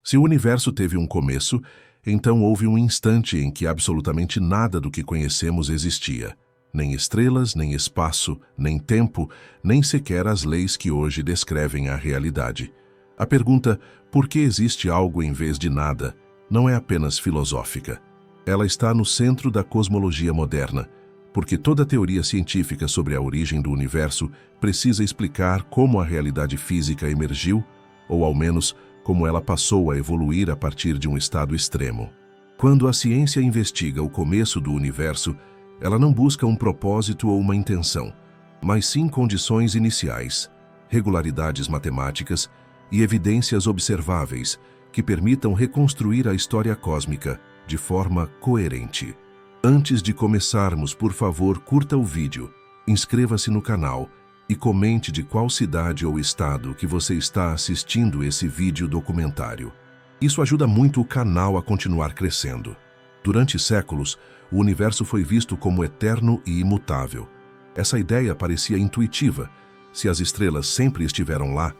Se o universo teve um começo, então houve um instante em que absolutamente nada do que conhecemos existia. Nem estrelas, nem espaço, nem tempo, nem sequer as leis que hoje descrevem a realidade. A pergunta, por que existe algo em vez de nada, não é apenas filosófica. Ela está no centro da cosmologia moderna, porque toda teoria científica sobre a origem do universo precisa explicar como a realidade física emergiu, ou ao menos como ela passou a evoluir a partir de um estado extremo. Quando a ciência investiga o começo do universo, ela não busca um propósito ou uma intenção, mas sim condições iniciais, regularidades matemáticas e evidências observáveis que permitam reconstruir a história cósmica de forma coerente. Antes de começarmos, por favor, curta o vídeo, inscreva-se no canal e comente de qual cidade ou estado que você está assistindo esse vídeo documentário. Isso ajuda muito o canal a continuar crescendo. Durante séculos, o universo foi visto como eterno e imutável. Essa ideia parecia intuitiva. Se as estrelas sempre estiveram lá,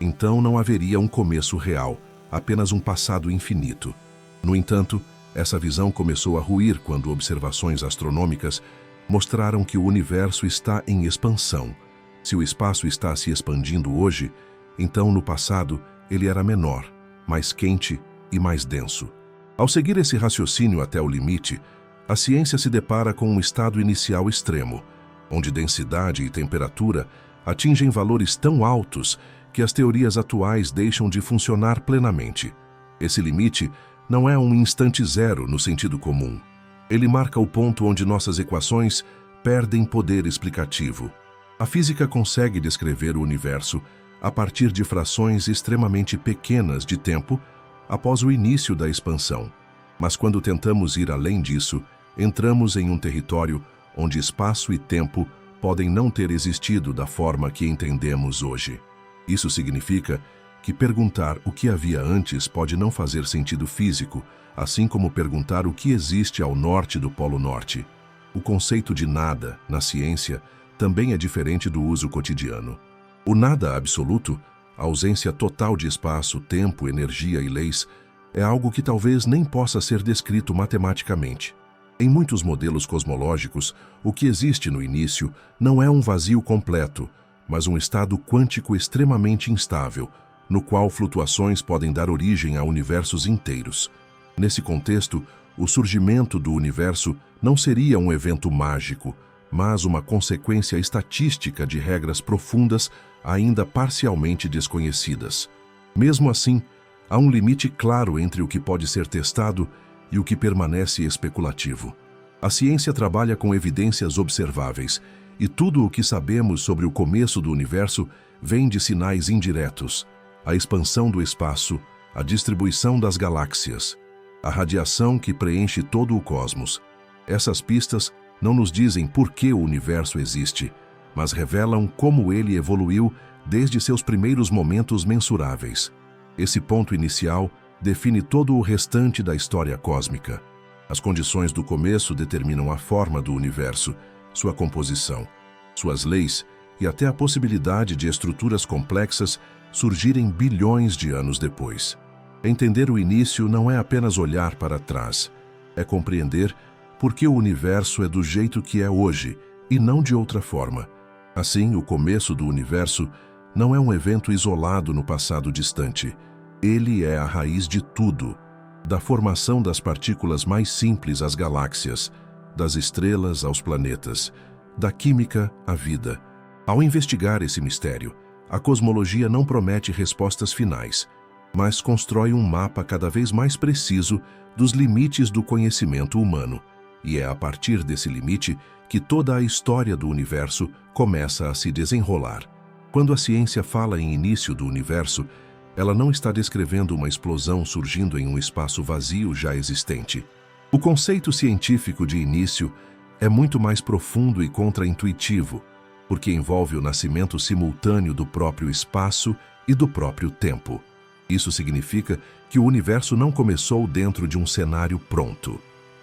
então não haveria um começo real, apenas um passado infinito. No entanto, essa visão começou a ruir quando observações astronômicas mostraram que o universo está em expansão. Se o espaço está se expandindo hoje, então no passado ele era menor, mais quente e mais denso. Ao seguir esse raciocínio até o limite, a ciência se depara com um estado inicial extremo, onde densidade e temperatura atingem valores tão altos que as teorias atuais deixam de funcionar plenamente. Esse limite não é um instante zero no sentido comum. Ele marca o ponto onde nossas equações perdem poder explicativo. A física consegue descrever o universo a partir de frações extremamente pequenas de tempo após o início da expansão. Mas quando tentamos ir além disso, entramos em um território onde espaço e tempo podem não ter existido da forma que entendemos hoje. Isso significa que perguntar o que havia antes pode não fazer sentido físico, assim como perguntar o que existe ao norte do Polo Norte. O conceito de nada, na ciência, também é diferente do uso cotidiano. O nada absoluto, a ausência total de espaço, tempo, energia e leis, é algo que talvez nem possa ser descrito matematicamente. Em muitos modelos cosmológicos, o que existe no início não é um vazio completo, mas um estado quântico extremamente instável, no qual flutuações podem dar origem a universos inteiros. Nesse contexto, o surgimento do universo não seria um evento mágico, mas uma consequência estatística de regras profundas ainda parcialmente desconhecidas. Mesmo assim, há um limite claro entre o que pode ser testado e o que permanece especulativo. A ciência trabalha com evidências observáveis, e tudo o que sabemos sobre o começo do universo vem de sinais indiretos: a expansão do espaço, a distribuição das galáxias, a radiação que preenche todo o cosmos. Essas pistas não nos dizem por que o universo existe, mas revelam como ele evoluiu desde seus primeiros momentos mensuráveis. Esse ponto inicial define todo o restante da história cósmica. As condições do começo determinam a forma do universo, sua composição, suas leis e até a possibilidade de estruturas complexas surgirem bilhões de anos depois. Entender o início não é apenas olhar para trás, é compreender por que o universo é do jeito que é hoje e não de outra forma. Assim, o começo do universo não é um evento isolado no passado distante. Ele é a raiz de tudo, da formação das partículas mais simples às galáxias, das estrelas aos planetas, da química à vida. Ao investigar esse mistério, a cosmologia não promete respostas finais, mas constrói um mapa cada vez mais preciso dos limites do conhecimento humano. E é a partir desse limite que toda a história do universo começa a se desenrolar. Quando a ciência fala em início do universo, ela não está descrevendo uma explosão surgindo em um espaço vazio já existente. O conceito científico de início é muito mais profundo e contraintuitivo, porque envolve o nascimento simultâneo do próprio espaço e do próprio tempo. Isso significa que o universo não começou dentro de um cenário pronto.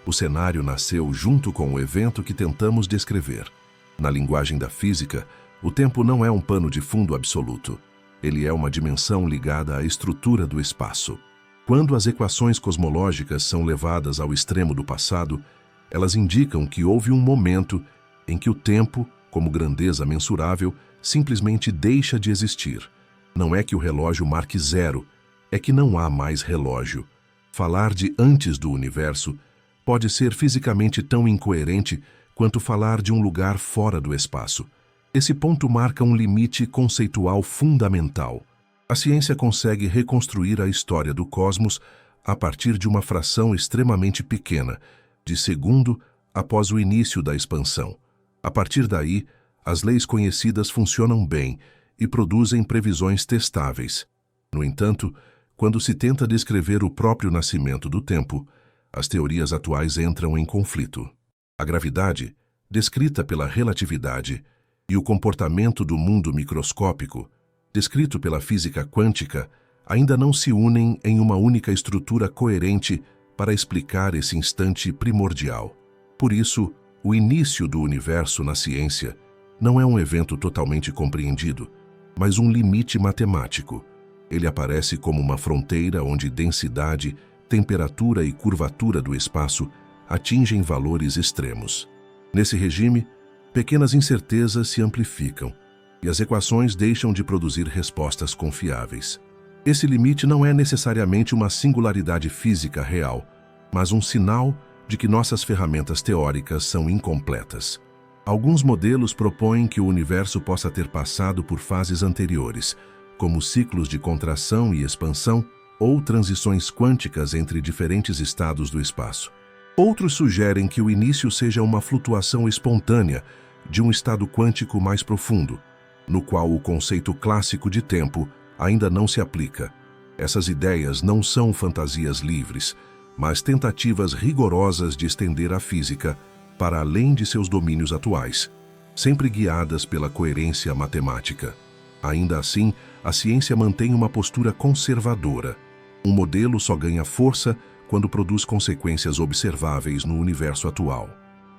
O cenário nasceu junto com o evento que tentamos descrever. Na linguagem da física, o tempo não é um pano de fundo absoluto. Ele é uma dimensão ligada à estrutura do espaço. Quando as equações cosmológicas são levadas ao extremo do passado, elas indicam que houve um momento em que o tempo, como grandeza mensurável, simplesmente deixa de existir. Não é que o relógio marque zero, é que não há mais relógio. Falar de antes do universo pode ser fisicamente tão incoerente quanto falar de um lugar fora do espaço. Esse ponto marca um limite conceitual fundamental. A ciência consegue reconstruir a história do cosmos a partir de uma fração extremamente pequena, de segundo após o início da expansão. A partir daí, as leis conhecidas funcionam bem e produzem previsões testáveis. No entanto, quando se tenta descrever o próprio nascimento do tempo, as teorias atuais entram em conflito. A gravidade, descrita pela relatividade, e o comportamento do mundo microscópico, descrito pela física quântica, ainda não se unem em uma única estrutura coerente para explicar esse instante primordial. Por isso, o início do universo na ciência não é um evento totalmente compreendido, mas um limite matemático. Ele aparece como uma fronteira onde densidade, temperatura e curvatura do espaço atingem valores extremos. Nesse regime, pequenas incertezas se amplificam e as equações deixam de produzir respostas confiáveis. Esse limite não é necessariamente uma singularidade física real, mas um sinal de que nossas ferramentas teóricas são incompletas. Alguns modelos propõem que o universo possa ter passado por fases anteriores, como ciclos de contração e expansão ou transições quânticas entre diferentes estados do espaço. Outros sugerem que o início seja uma flutuação espontânea de um estado quântico mais profundo, no qual o conceito clássico de tempo ainda não se aplica. Essas ideias não são fantasias livres, mas tentativas rigorosas de estender a física para além de seus domínios atuais, sempre guiadas pela coerência matemática. Ainda assim, a ciência mantém uma postura conservadora. Um modelo só ganha força quando produz consequências observáveis no universo atual.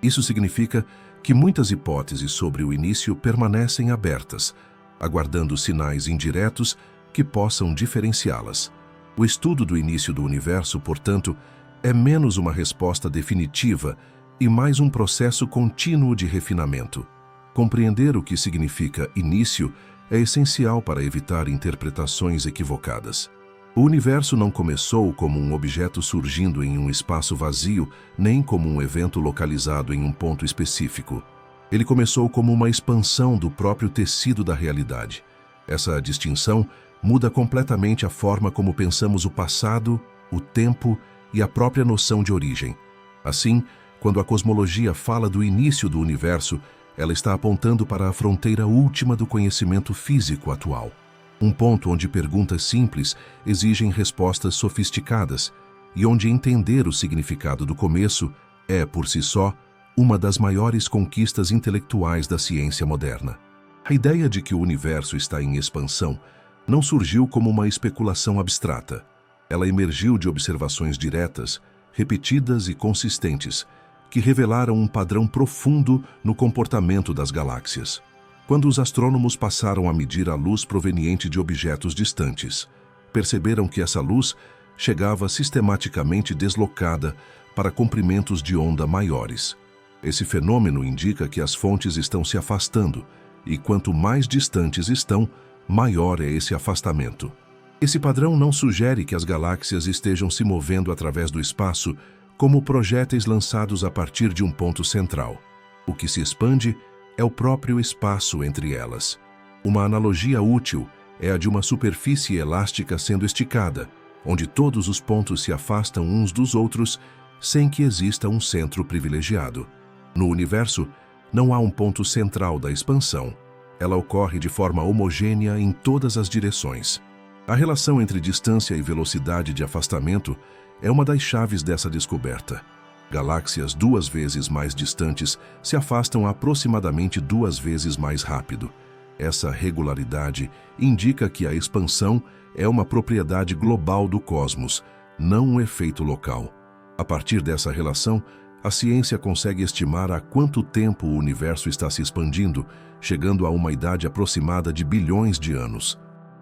Isso significa que muitas hipóteses sobre o início permanecem abertas, aguardando sinais indiretos que possam diferenciá-las. O estudo do início do universo, portanto, é menos uma resposta definitiva e mais um processo contínuo de refinamento. Compreender o que significa início é essencial para evitar interpretações equivocadas. O universo não começou como um objeto surgindo em um espaço vazio, nem como um evento localizado em um ponto específico. Ele começou como uma expansão do próprio tecido da realidade. Essa distinção muda completamente a forma como pensamos o passado, o tempo e a própria noção de origem. Assim, quando a cosmologia fala do início do universo, ela está apontando para a fronteira última do conhecimento físico atual. Um ponto onde perguntas simples exigem respostas sofisticadas e onde entender o significado do começo é, por si só, uma das maiores conquistas intelectuais da ciência moderna. A ideia de que o universo está em expansão não surgiu como uma especulação abstrata. Ela emergiu de observações diretas, repetidas e consistentes, que revelaram um padrão profundo no comportamento das galáxias. Quando os astrônomos passaram a medir a luz proveniente de objetos distantes, perceberam que essa luz chegava sistematicamente deslocada para comprimentos de onda maiores. Esse fenômeno indica que as fontes estão se afastando, e quanto mais distantes estão, maior é esse afastamento. Esse padrão não sugere que as galáxias estejam se movendo através do espaço como projéteis lançados a partir de um ponto central. O que se expande é o próprio espaço entre elas. Uma analogia útil é a de uma superfície elástica sendo esticada, onde todos os pontos se afastam uns dos outros sem que exista um centro privilegiado. No universo, não há um ponto central da expansão. Ela ocorre de forma homogênea em todas as direções. A relação entre distância e velocidade de afastamento é uma das chaves dessa descoberta. Galáxias 2 vezes mais distantes se afastam aproximadamente 2 vezes mais rápido. Essa regularidade indica que a expansão é uma propriedade global do cosmos, não um efeito local. A partir dessa relação, a ciência consegue estimar há quanto tempo o universo está se expandindo, chegando a uma idade aproximada de bilhões de anos.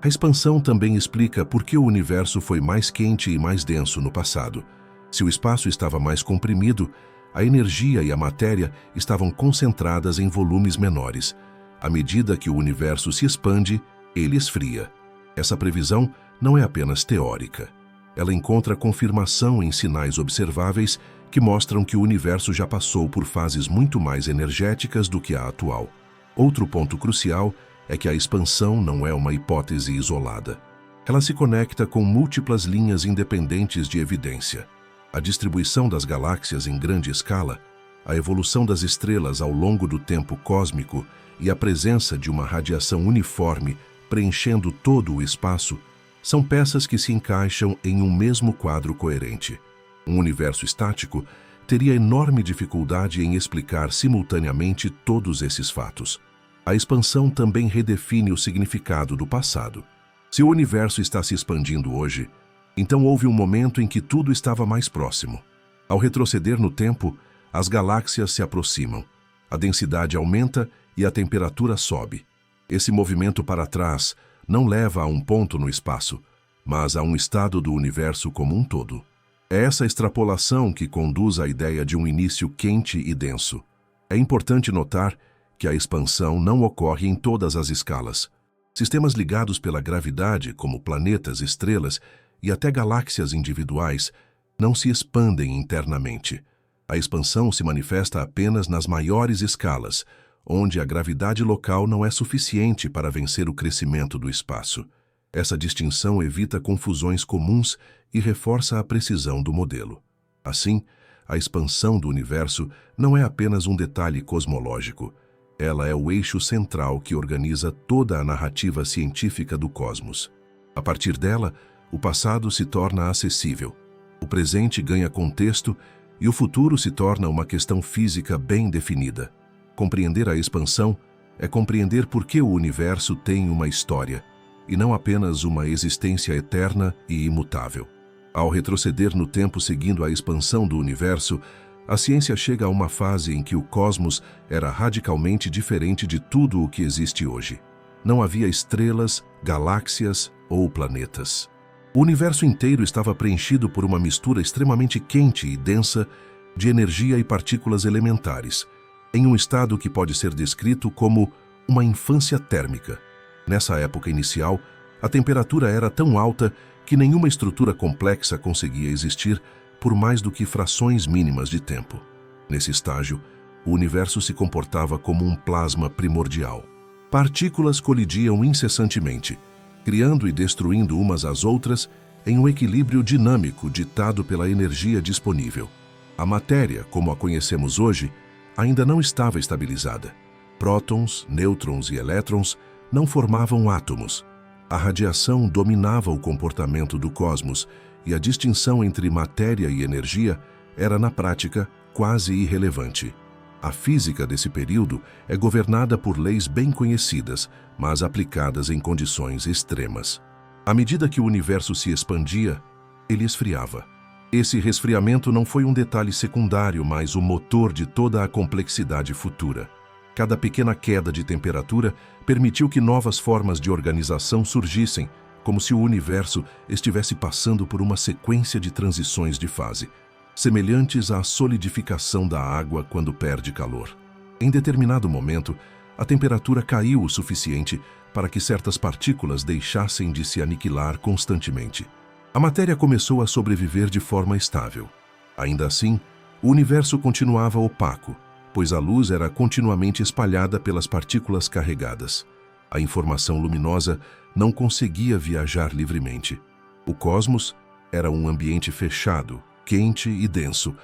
A expansão também explica por que o universo foi mais quente e mais denso no passado. Se o espaço estava mais comprimido, a energia e a matéria estavam concentradas em volumes menores. À medida que o universo se expande, ele esfria. Essa previsão não é apenas teórica. Ela encontra confirmação em sinais observáveis que mostram que o universo já passou por fases muito mais energéticas do que a atual. Outro ponto crucial é que a expansão não é uma hipótese isolada. Ela se conecta com múltiplas linhas independentes de evidência. A distribuição das galáxias em grande escala, a evolução das estrelas ao longo do tempo cósmico e a presença de uma radiação uniforme preenchendo todo o espaço são peças que se encaixam em um mesmo quadro coerente. Um universo estático teria enorme dificuldade em explicar simultaneamente todos esses fatos. A expansão também redefine o significado do passado. Se o universo está se expandindo hoje, então houve um momento em que tudo estava mais próximo. Ao retroceder no tempo, as galáxias se aproximam, a densidade aumenta e a temperatura sobe. Esse movimento para trás não leva a um ponto no espaço, mas a um estado do universo como um todo. É essa extrapolação que conduz à ideia de um início quente e denso. É importante notar que a expansão não ocorre em todas as escalas. Sistemas ligados pela gravidade, como planetas, estrelas e até galáxias individuais, não se expandem internamente. A expansão se manifesta apenas nas maiores escalas, onde a gravidade local não é suficiente para vencer o crescimento do espaço. Essa distinção evita confusões comuns e reforça a precisão do modelo. Assim, a expansão do universo não é apenas um detalhe cosmológico. Ela é o eixo central que organiza toda a narrativa científica do cosmos. A partir dela, o passado se torna acessível, o presente ganha contexto e o futuro se torna uma questão física bem definida. Compreender a expansão é compreender por que o universo tem uma história, e não apenas uma existência eterna e imutável. Ao retroceder no tempo seguindo a expansão do universo, a ciência chega a uma fase em que o cosmos era radicalmente diferente de tudo o que existe hoje. Não havia estrelas, galáxias ou planetas. O universo inteiro estava preenchido por uma mistura extremamente quente e densa de energia e partículas elementares, em um estado que pode ser descrito como uma infância térmica. Nessa época inicial, a temperatura era tão alta que nenhuma estrutura complexa conseguia existir por mais do que frações mínimas de tempo. Nesse estágio, o universo se comportava como um plasma primordial. Partículas colidiam incessantemente, criando e destruindo umas às outras em um equilíbrio dinâmico ditado pela energia disponível. A matéria, como a conhecemos hoje, ainda não estava estabilizada. Prótons, nêutrons e elétrons não formavam átomos. A radiação dominava o comportamento do cosmos e a distinção entre matéria e energia era, na prática, quase irrelevante. A física desse período é governada por leis bem conhecidas, mas aplicadas em condições extremas. À medida que o universo se expandia, ele esfriava. Esse resfriamento não foi um detalhe secundário, mas o motor de toda a complexidade futura. Cada pequena queda de temperatura permitiu que novas formas de organização surgissem, como se o universo estivesse passando por uma sequência de transições de fase, semelhantes à solidificação da água quando perde calor. Em determinado momento, a temperatura caiu o suficiente para que certas partículas deixassem de se aniquilar constantemente. A matéria começou a sobreviver de forma estável. Ainda assim, o universo continuava opaco, pois a luz era continuamente espalhada pelas partículas carregadas. A informação luminosa não conseguia viajar livremente. O cosmos era um ambiente fechado, quente e denso,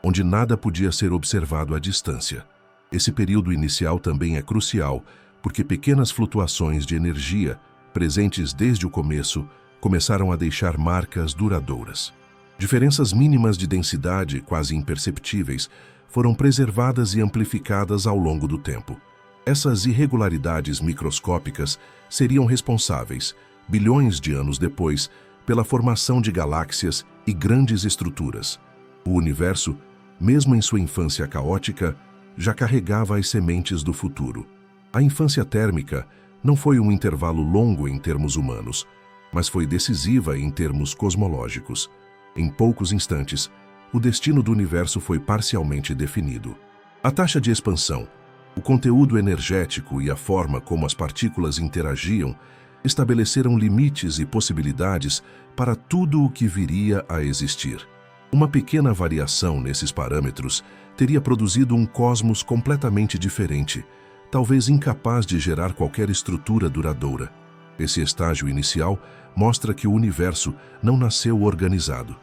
onde nada podia ser observado à distância. Esse período inicial também é crucial, porque pequenas flutuações de energia, presentes desde o começo, começaram a deixar marcas duradouras. Diferenças mínimas de densidade, quase imperceptíveis, foram preservadas e amplificadas ao longo do tempo. Essas irregularidades microscópicas seriam responsáveis, bilhões de anos depois, pela formação de galáxias e grandes estruturas. O universo, mesmo em sua infância caótica, já carregava as sementes do futuro. A infância térmica Não foi um intervalo longo em termos humanos, mas foi decisiva em termos cosmológicos. Em poucos instantes, o destino do universo foi parcialmente definido. A taxa de expansão, o conteúdo energético e a forma como as partículas interagiam estabeleceram limites e possibilidades para tudo o que viria a existir. Uma pequena variação nesses parâmetros teria produzido um cosmos completamente diferente, talvez incapaz de gerar qualquer estrutura duradoura. Esse estágio inicial mostra que o universo não nasceu organizado.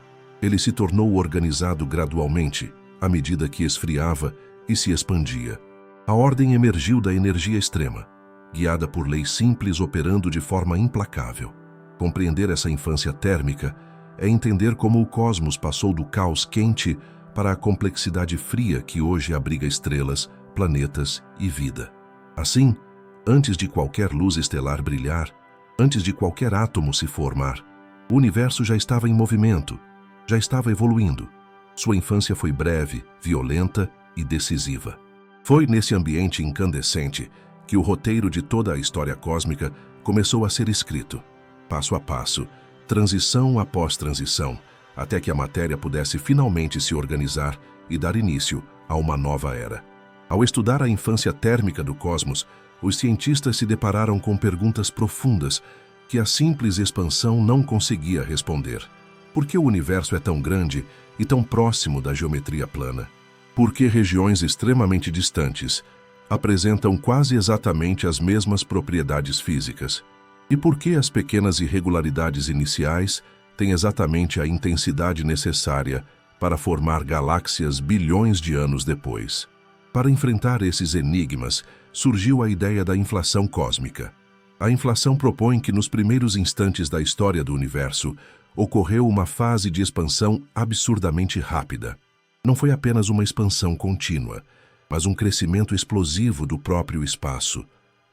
Ele se tornou organizado gradualmente, à medida que esfriava e se expandia. A ordem emergiu da energia extrema, guiada por leis simples operando de forma implacável. Compreender essa infância térmica é entender como o cosmos passou do caos quente para a complexidade fria que hoje abriga estrelas, planetas e vida. Assim, antes de qualquer luz estelar brilhar, antes de qualquer átomo se formar, o universo já estava em movimento, já estava evoluindo. Sua infância foi breve, violenta e decisiva. Foi nesse ambiente incandescente que o roteiro de toda a história cósmica começou a ser escrito, passo a passo, transição após transição, até que a matéria pudesse finalmente se organizar e dar início a uma nova era. Ao estudar a infância térmica do cosmos, os cientistas se depararam com perguntas profundas que a simples expansão não conseguia responder. Por que o universo é tão grande e tão próximo da geometria plana? Por que regiões extremamente distantes apresentam quase exatamente as mesmas propriedades físicas? E por que as pequenas irregularidades iniciais têm exatamente a intensidade necessária para formar galáxias bilhões de anos depois? Para enfrentar esses enigmas, surgiu a ideia da inflação cósmica. A inflação propõe que nos primeiros instantes da história do universo ocorreu uma fase de expansão absurdamente rápida. Não foi apenas uma expansão contínua, mas um crescimento explosivo do próprio espaço,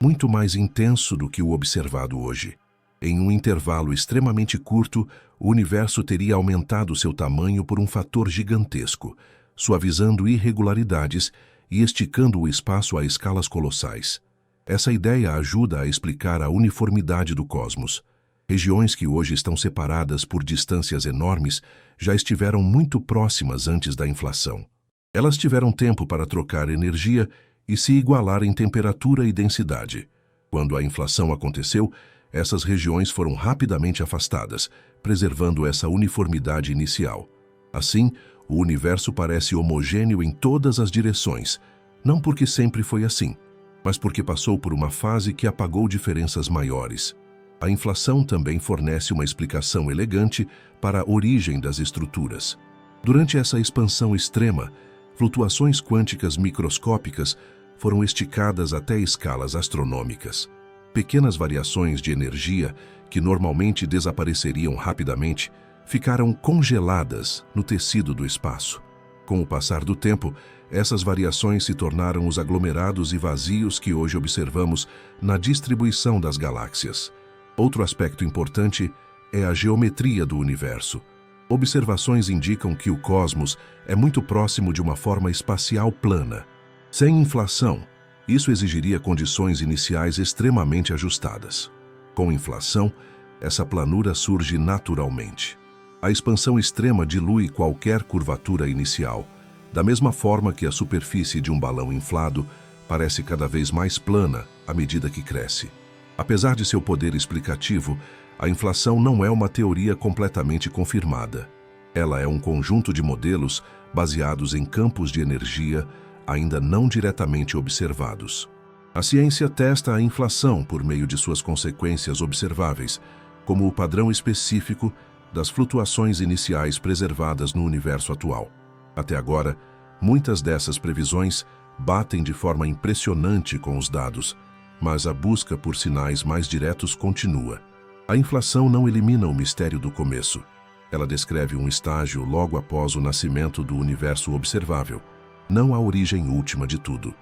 muito mais intenso do que o observado hoje. Em um intervalo extremamente curto, o universo teria aumentado seu tamanho por um fator gigantesco, suavizando irregularidades e esticando o espaço a escalas colossais. Essa ideia ajuda a explicar a uniformidade do cosmos. Regiões que hoje estão separadas por distâncias enormes já estiveram muito próximas antes da inflação. Elas tiveram tempo para trocar energia e se igualar em temperatura e densidade. Quando a inflação aconteceu, essas regiões foram rapidamente afastadas, preservando essa uniformidade inicial. Assim, o universo parece homogêneo em todas as direções, não porque sempre foi assim, mas porque passou por uma fase que apagou diferenças maiores. A inflação também fornece uma explicação elegante para a origem das estruturas. Durante essa expansão extrema, flutuações quânticas microscópicas foram esticadas até escalas astronômicas. Pequenas variações de energia, que normalmente desapareceriam rapidamente, ficaram congeladas no tecido do espaço. Com o passar do tempo, essas variações se tornaram os aglomerados e vazios que hoje observamos na distribuição das galáxias. Outro aspecto importante é a geometria do universo. Observações indicam que o cosmos é muito próximo de uma forma espacial plana. Sem inflação, isso exigiria condições iniciais extremamente ajustadas. Com inflação, essa planura surge naturalmente. A expansão extrema dilui qualquer curvatura inicial, da mesma forma que a superfície de um balão inflado parece cada vez mais plana à medida que cresce. Apesar de seu poder explicativo, a inflação não é uma teoria completamente confirmada. Ela é um conjunto de modelos baseados em campos de energia ainda não diretamente observados. A ciência testa a inflação por meio de suas consequências observáveis, como o padrão específico das flutuações iniciais preservadas no universo atual. Até agora, muitas dessas previsões batem de forma impressionante com os dados, mas a busca por sinais mais diretos continua. A inflação não elimina o mistério do começo. Ela descreve um estágio logo após o nascimento do universo observável, não a origem última de tudo.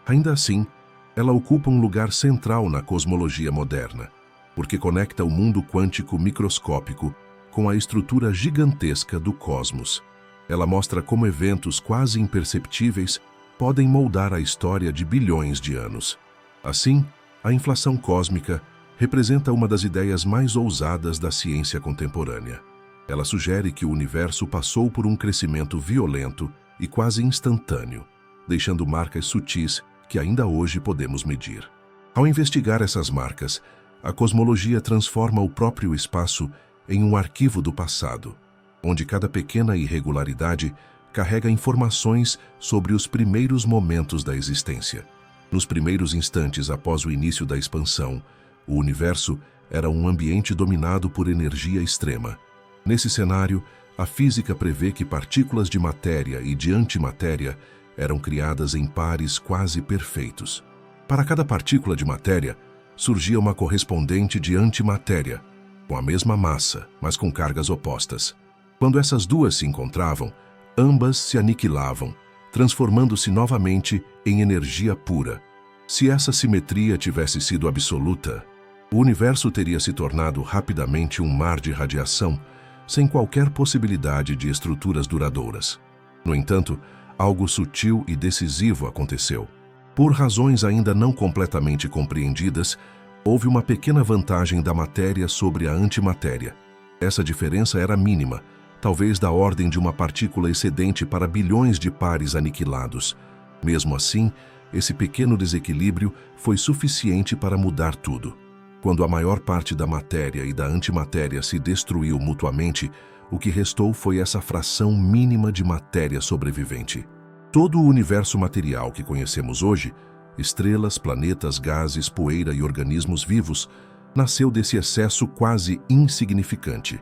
Ainda assim, ela ocupa um lugar central na cosmologia moderna, porque conecta o mundo quântico microscópico com a estrutura gigantesca do cosmos. Ela mostra como eventos quase imperceptíveis podem moldar a história de bilhões de anos. Assim, A inflação cósmica representa uma das ideias mais ousadas da ciência contemporânea. Ela sugere que o universo passou por um crescimento violento e quase instantâneo, deixando marcas sutis que ainda hoje podemos medir. Ao investigar essas marcas, a cosmologia transforma o próprio espaço em um arquivo do passado, onde cada pequena irregularidade carrega informações sobre os primeiros momentos da existência. Nos primeiros instantes após o início da expansão, o universo era um ambiente dominado por energia extrema. Nesse cenário, a física prevê que partículas de matéria e de antimatéria eram criadas em pares quase perfeitos. Para cada partícula de matéria, surgia uma correspondente de antimatéria, com a mesma massa, mas com cargas opostas. Quando essas duas se encontravam, ambas se aniquilavam, transformando-se novamente em energia pura. Se essa simetria tivesse sido absoluta, o universo teria se tornado rapidamente um mar de radiação, sem qualquer possibilidade de estruturas duradouras. No entanto, algo sutil e decisivo aconteceu. Por razões ainda não completamente compreendidas, houve uma pequena vantagem da matéria sobre a antimatéria. Essa diferença era mínima, talvez da ordem de uma partícula excedente para bilhões de pares aniquilados. Mesmo assim, esse pequeno desequilíbrio foi suficiente para mudar tudo. Quando a maior parte da matéria e da antimatéria se destruiu mutuamente, o que restou foi essa fração mínima de matéria sobrevivente. Todo o universo material que conhecemos hoje, estrelas, planetas, gases, poeira e organismos vivos, nasceu desse excesso quase insignificante.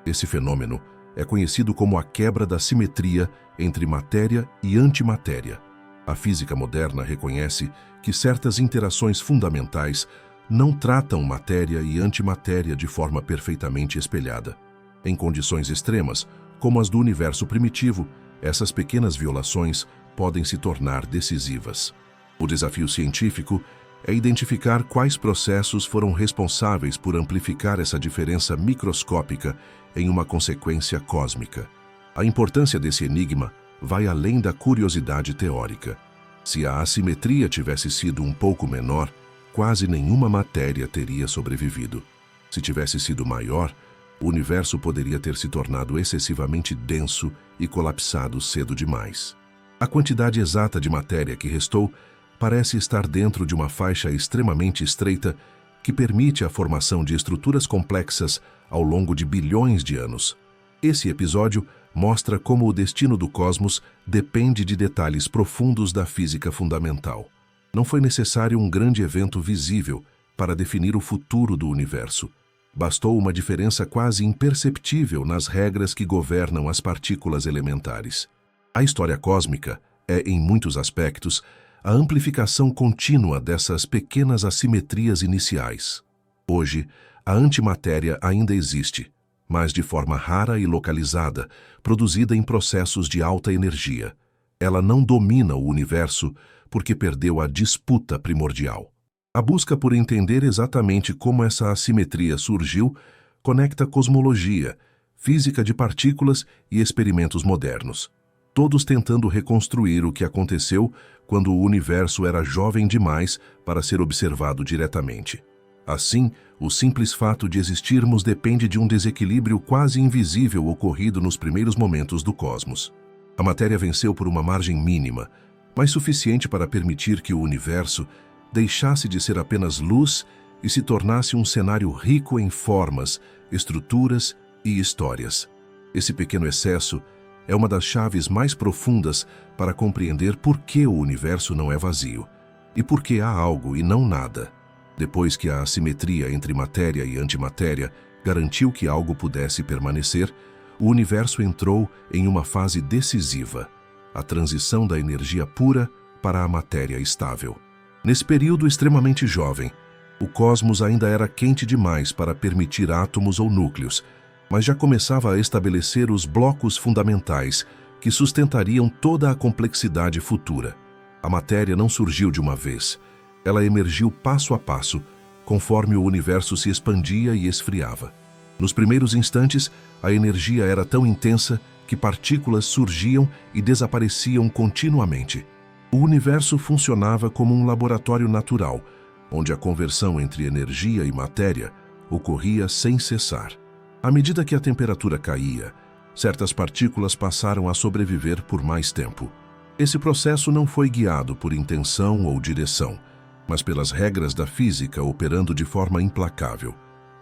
Esse fenômeno é conhecido como a quebra da simetria entre matéria e antimatéria. A física moderna reconhece que certas interações fundamentais não tratam matéria e antimatéria de forma perfeitamente espelhada. Em condições extremas, como as do universo primitivo, essas pequenas violações podem se tornar decisivas. O desafio científico é identificar quais processos foram responsáveis por amplificar essa diferença microscópica em uma consequência cósmica. A importância desse enigma vai além da curiosidade teórica. Se a assimetria tivesse sido um pouco menor, quase nenhuma matéria teria sobrevivido. Se tivesse sido maior, o universo poderia ter se tornado excessivamente denso e colapsado cedo demais. A quantidade exata de matéria que restou parece estar dentro de uma faixa extremamente estreita que permite a formação de estruturas complexas ao longo de bilhões de anos. Esse episódio mostra como o destino do cosmos depende de detalhes profundos da física fundamental. Não foi necessário um grande evento visível para definir o futuro do universo. Bastou uma diferença quase imperceptível nas regras que governam as partículas elementares. A história cósmica é, em muitos aspectos, a amplificação contínua dessas pequenas assimetrias iniciais. Hoje, a antimatéria ainda existe, mas de forma rara e localizada, produzida em processos de alta energia. Ela não domina o universo porque perdeu a disputa primordial. A busca por entender exatamente como essa assimetria surgiu conecta cosmologia, física de partículas e experimentos modernos, todos tentando reconstruir o que aconteceu quando o universo era jovem demais para ser observado diretamente. Assim, o simples fato de existirmos depende de um desequilíbrio quase invisível ocorrido nos primeiros momentos do cosmos. A matéria venceu por uma margem mínima, mas suficiente para permitir que o universo deixasse de ser apenas luz e se tornasse um cenário rico em formas, estruturas e histórias. Esse pequeno excesso é uma das chaves mais profundas para compreender por que o universo não é vazio e por que há algo e não nada. Depois que a assimetria entre matéria e antimatéria garantiu que algo pudesse permanecer, o universo entrou em uma fase decisiva, a transição da energia pura para a matéria estável. Nesse período extremamente jovem, o cosmos ainda era quente demais para permitir átomos ou núcleos, mas já começava a estabelecer os blocos fundamentais que sustentariam toda a complexidade futura. A matéria não surgiu de uma vez. Ela emergiu passo a passo, conforme o universo se expandia e esfriava. Nos primeiros instantes, a energia era tão intensa que partículas surgiam e desapareciam continuamente. O universo funcionava como um laboratório natural, onde a conversão entre energia e matéria ocorria sem cessar. À medida que a temperatura caía, certas partículas passaram a sobreviver por mais tempo. Esse processo não foi guiado por intenção ou direção, mas pelas regras da física operando de forma implacável.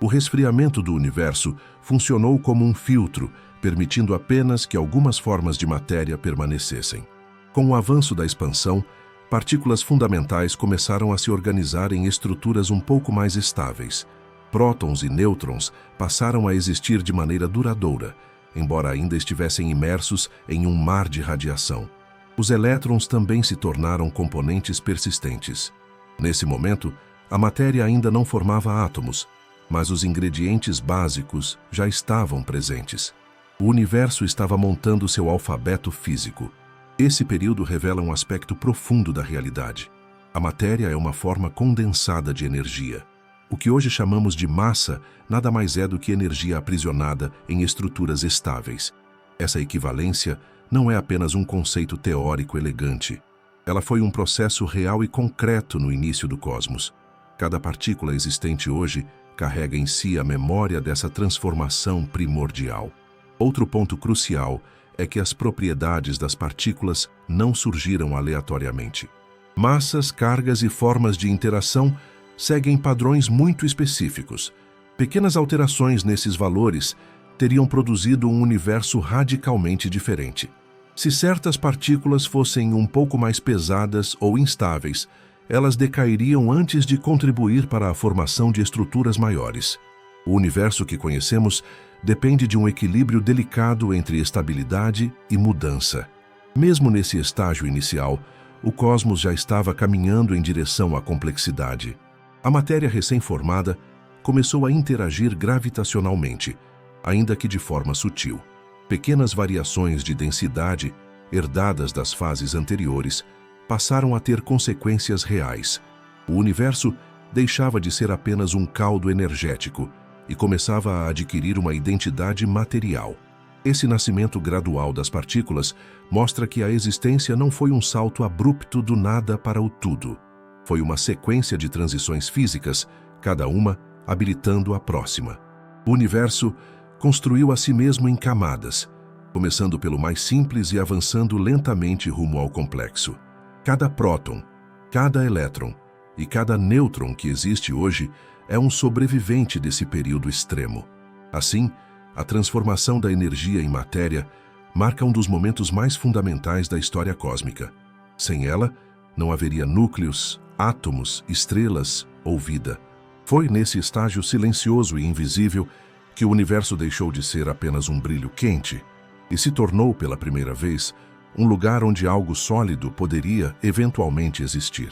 O resfriamento do universo funcionou como um filtro, permitindo apenas que algumas formas de matéria permanecessem. Com o avanço da expansão, partículas fundamentais começaram a se organizar em estruturas um pouco mais estáveis. Prótons e nêutrons passaram a existir de maneira duradoura, embora ainda estivessem imersos em um mar de radiação. Os elétrons também se tornaram componentes persistentes. Nesse momento, a matéria ainda não formava átomos, mas os ingredientes básicos já estavam presentes. O universo estava montando seu alfabeto físico. Esse período revela um aspecto profundo da realidade. A matéria é uma forma condensada de energia. O que hoje chamamos de massa nada mais é do que energia aprisionada em estruturas estáveis. Essa equivalência não é apenas um conceito teórico elegante. Ela foi um processo real e concreto no início do cosmos. Cada partícula existente hoje carrega em si a memória dessa transformação primordial. Outro ponto crucial é que as propriedades das partículas não surgiram aleatoriamente. Massas, cargas e formas de interação seguem padrões muito específicos. Pequenas alterações nesses valores teriam produzido um universo radicalmente diferente. Se certas partículas fossem um pouco mais pesadas ou instáveis, elas decairiam antes de contribuir para a formação de estruturas maiores. O universo que conhecemos depende de um equilíbrio delicado entre estabilidade e mudança. Mesmo nesse estágio inicial, o cosmos já estava caminhando em direção à complexidade. A matéria recém-formada começou a interagir gravitacionalmente, ainda que de forma sutil. Pequenas variações de densidade, herdadas das fases anteriores, passaram a ter consequências reais. O universo deixava de ser apenas um caldo energético e começava a adquirir uma identidade material. Esse nascimento gradual das partículas mostra que a existência não foi um salto abrupto do nada para o tudo. Foi uma sequência de transições físicas, cada uma habilitando a próxima. O universo construiu a si mesmo em camadas, começando pelo mais simples e avançando lentamente rumo ao complexo. Cada próton, cada elétron e cada nêutron que existe hoje é um sobrevivente desse período extremo. Assim, a transformação da energia em matéria marca um dos momentos mais fundamentais da história cósmica. Sem ela, não haveria núcleos, átomos, estrelas ou vida. Foi nesse estágio silencioso e invisível que o universo deixou de ser apenas um brilho quente e se tornou, pela primeira vez, um lugar onde algo sólido poderia eventualmente existir.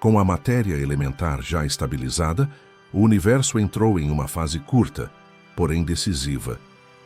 Com a matéria elementar já estabilizada, o universo entrou em uma fase curta, porém decisiva,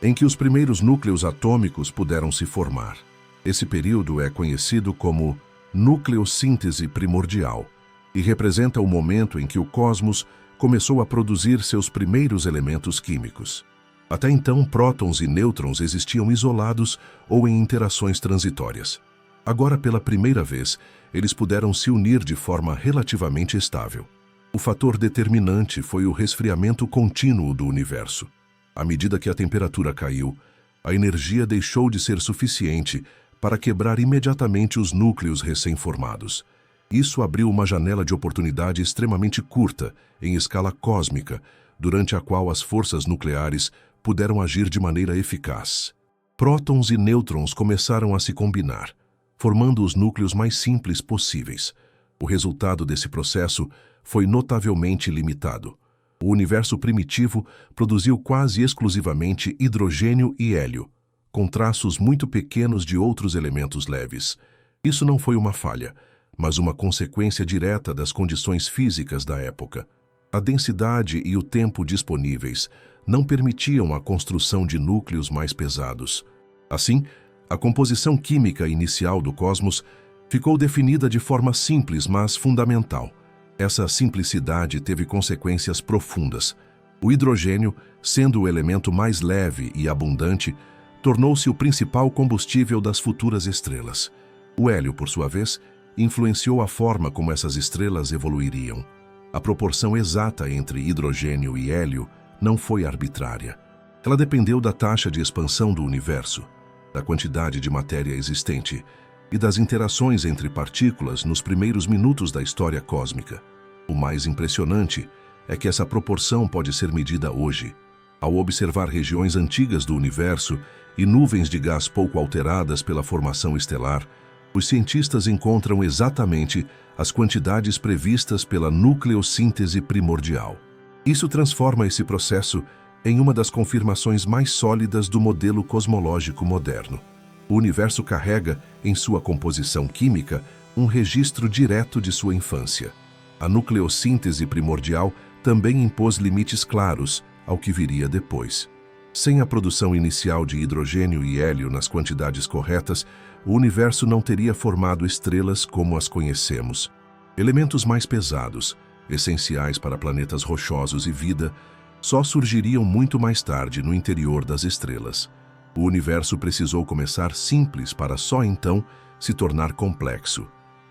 em que os primeiros núcleos atômicos puderam se formar. Esse período é conhecido como nucleossíntese primordial e representa o momento em que o cosmos começou a produzir seus primeiros elementos químicos. Até então, prótons e nêutrons existiam isolados ou em interações transitórias. Agora, pela primeira vez, eles puderam se unir de forma relativamente estável. O fator determinante foi o resfriamento contínuo do universo. À medida que a temperatura caiu, a energia deixou de ser suficiente para quebrar imediatamente os núcleos recém-formados. Isso abriu uma janela de oportunidade extremamente curta, em escala cósmica, durante a qual as forças nucleares puderam agir de maneira eficaz. Prótons e nêutrons começaram a se combinar, formando os núcleos mais simples possíveis. O resultado desse processo foi notavelmente limitado. O universo primitivo produziu quase exclusivamente hidrogênio e hélio, com traços muito pequenos de outros elementos leves. Isso não foi uma falha, mas uma consequência direta das condições físicas da época. A densidade e o tempo disponíveis não permitiam a construção de núcleos mais pesados. Assim, a composição química inicial do cosmos ficou definida de forma simples, mas fundamental. Essa simplicidade teve consequências profundas. O hidrogênio, sendo o elemento mais leve e abundante, tornou-se o principal combustível das futuras estrelas. O hélio, por sua vez, influenciou a forma como essas estrelas evoluiriam. A proporção exata entre hidrogênio e hélio não foi arbitrária. Ela dependeu da taxa de expansão do universo, da quantidade de matéria existente e das interações entre partículas nos primeiros minutos da história cósmica. O mais impressionante é que essa proporção pode ser medida hoje. Ao observar regiões antigas do universo e nuvens de gás pouco alteradas pela formação estelar, os cientistas encontram exatamente as quantidades previstas pela nucleossíntese primordial. Isso transforma esse processo em uma das confirmações mais sólidas do modelo cosmológico moderno. O universo carrega, em sua composição química, um registro direto de sua infância. A nucleossíntese primordial também impôs limites claros ao que viria depois. Sem a produção inicial de hidrogênio e hélio nas quantidades corretas, o universo não teria formado estrelas como as conhecemos. Elementos mais pesados, essenciais para planetas rochosos e vida, só surgiriam muito mais tarde no interior das estrelas. O universo precisou começar simples para só então se tornar complexo.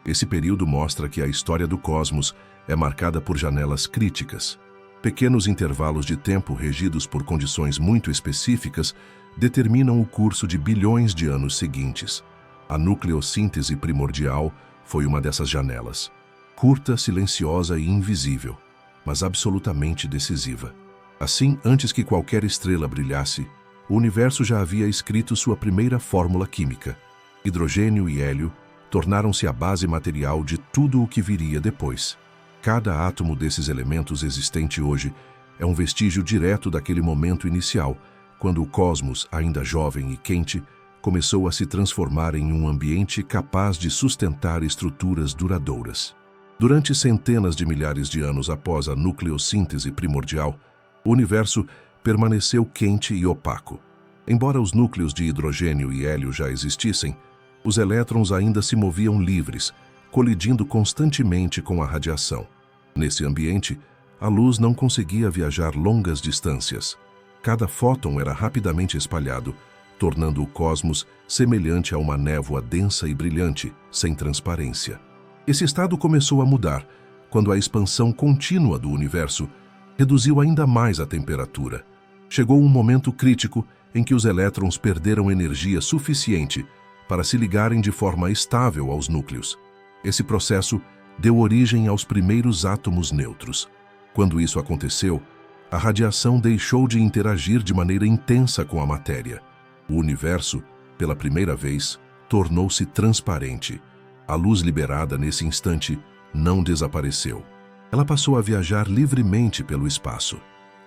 Esse período mostra que a história do cosmos é marcada por janelas críticas. Pequenos intervalos de tempo regidos por condições muito específicas determinam o curso de bilhões de anos seguintes. A nucleossíntese primordial foi uma dessas janelas. Curta, silenciosa e invisível, mas absolutamente decisiva. Assim, antes que qualquer estrela brilhasse, o universo já havia escrito sua primeira fórmula química. Hidrogênio e hélio tornaram-se a base material de tudo o que viria depois. Cada átomo desses elementos existente hoje é um vestígio direto daquele momento inicial, quando o cosmos, ainda jovem e quente, começou a se transformar em um ambiente capaz de sustentar estruturas duradouras. Durante centenas de milhares de anos após a nucleossíntese primordial, o universo permaneceu quente e opaco. Embora os núcleos de hidrogênio e hélio já existissem, os elétrons ainda se moviam livres, colidindo constantemente com a radiação. Nesse ambiente, a luz não conseguia viajar longas distâncias. Cada fóton era rapidamente espalhado, tornando o cosmos semelhante a uma névoa densa e brilhante, sem transparência. Esse estado começou a mudar quando a expansão contínua do universo reduziu ainda mais a temperatura. Chegou um momento crítico em que os elétrons perderam energia suficiente para se ligarem de forma estável aos núcleos. Esse processo deu origem aos primeiros átomos neutros. Quando isso aconteceu, a radiação deixou de interagir de maneira intensa com a matéria. O universo, pela primeira vez, tornou-se transparente. A luz liberada nesse instante não desapareceu. Ela passou a viajar livremente pelo espaço,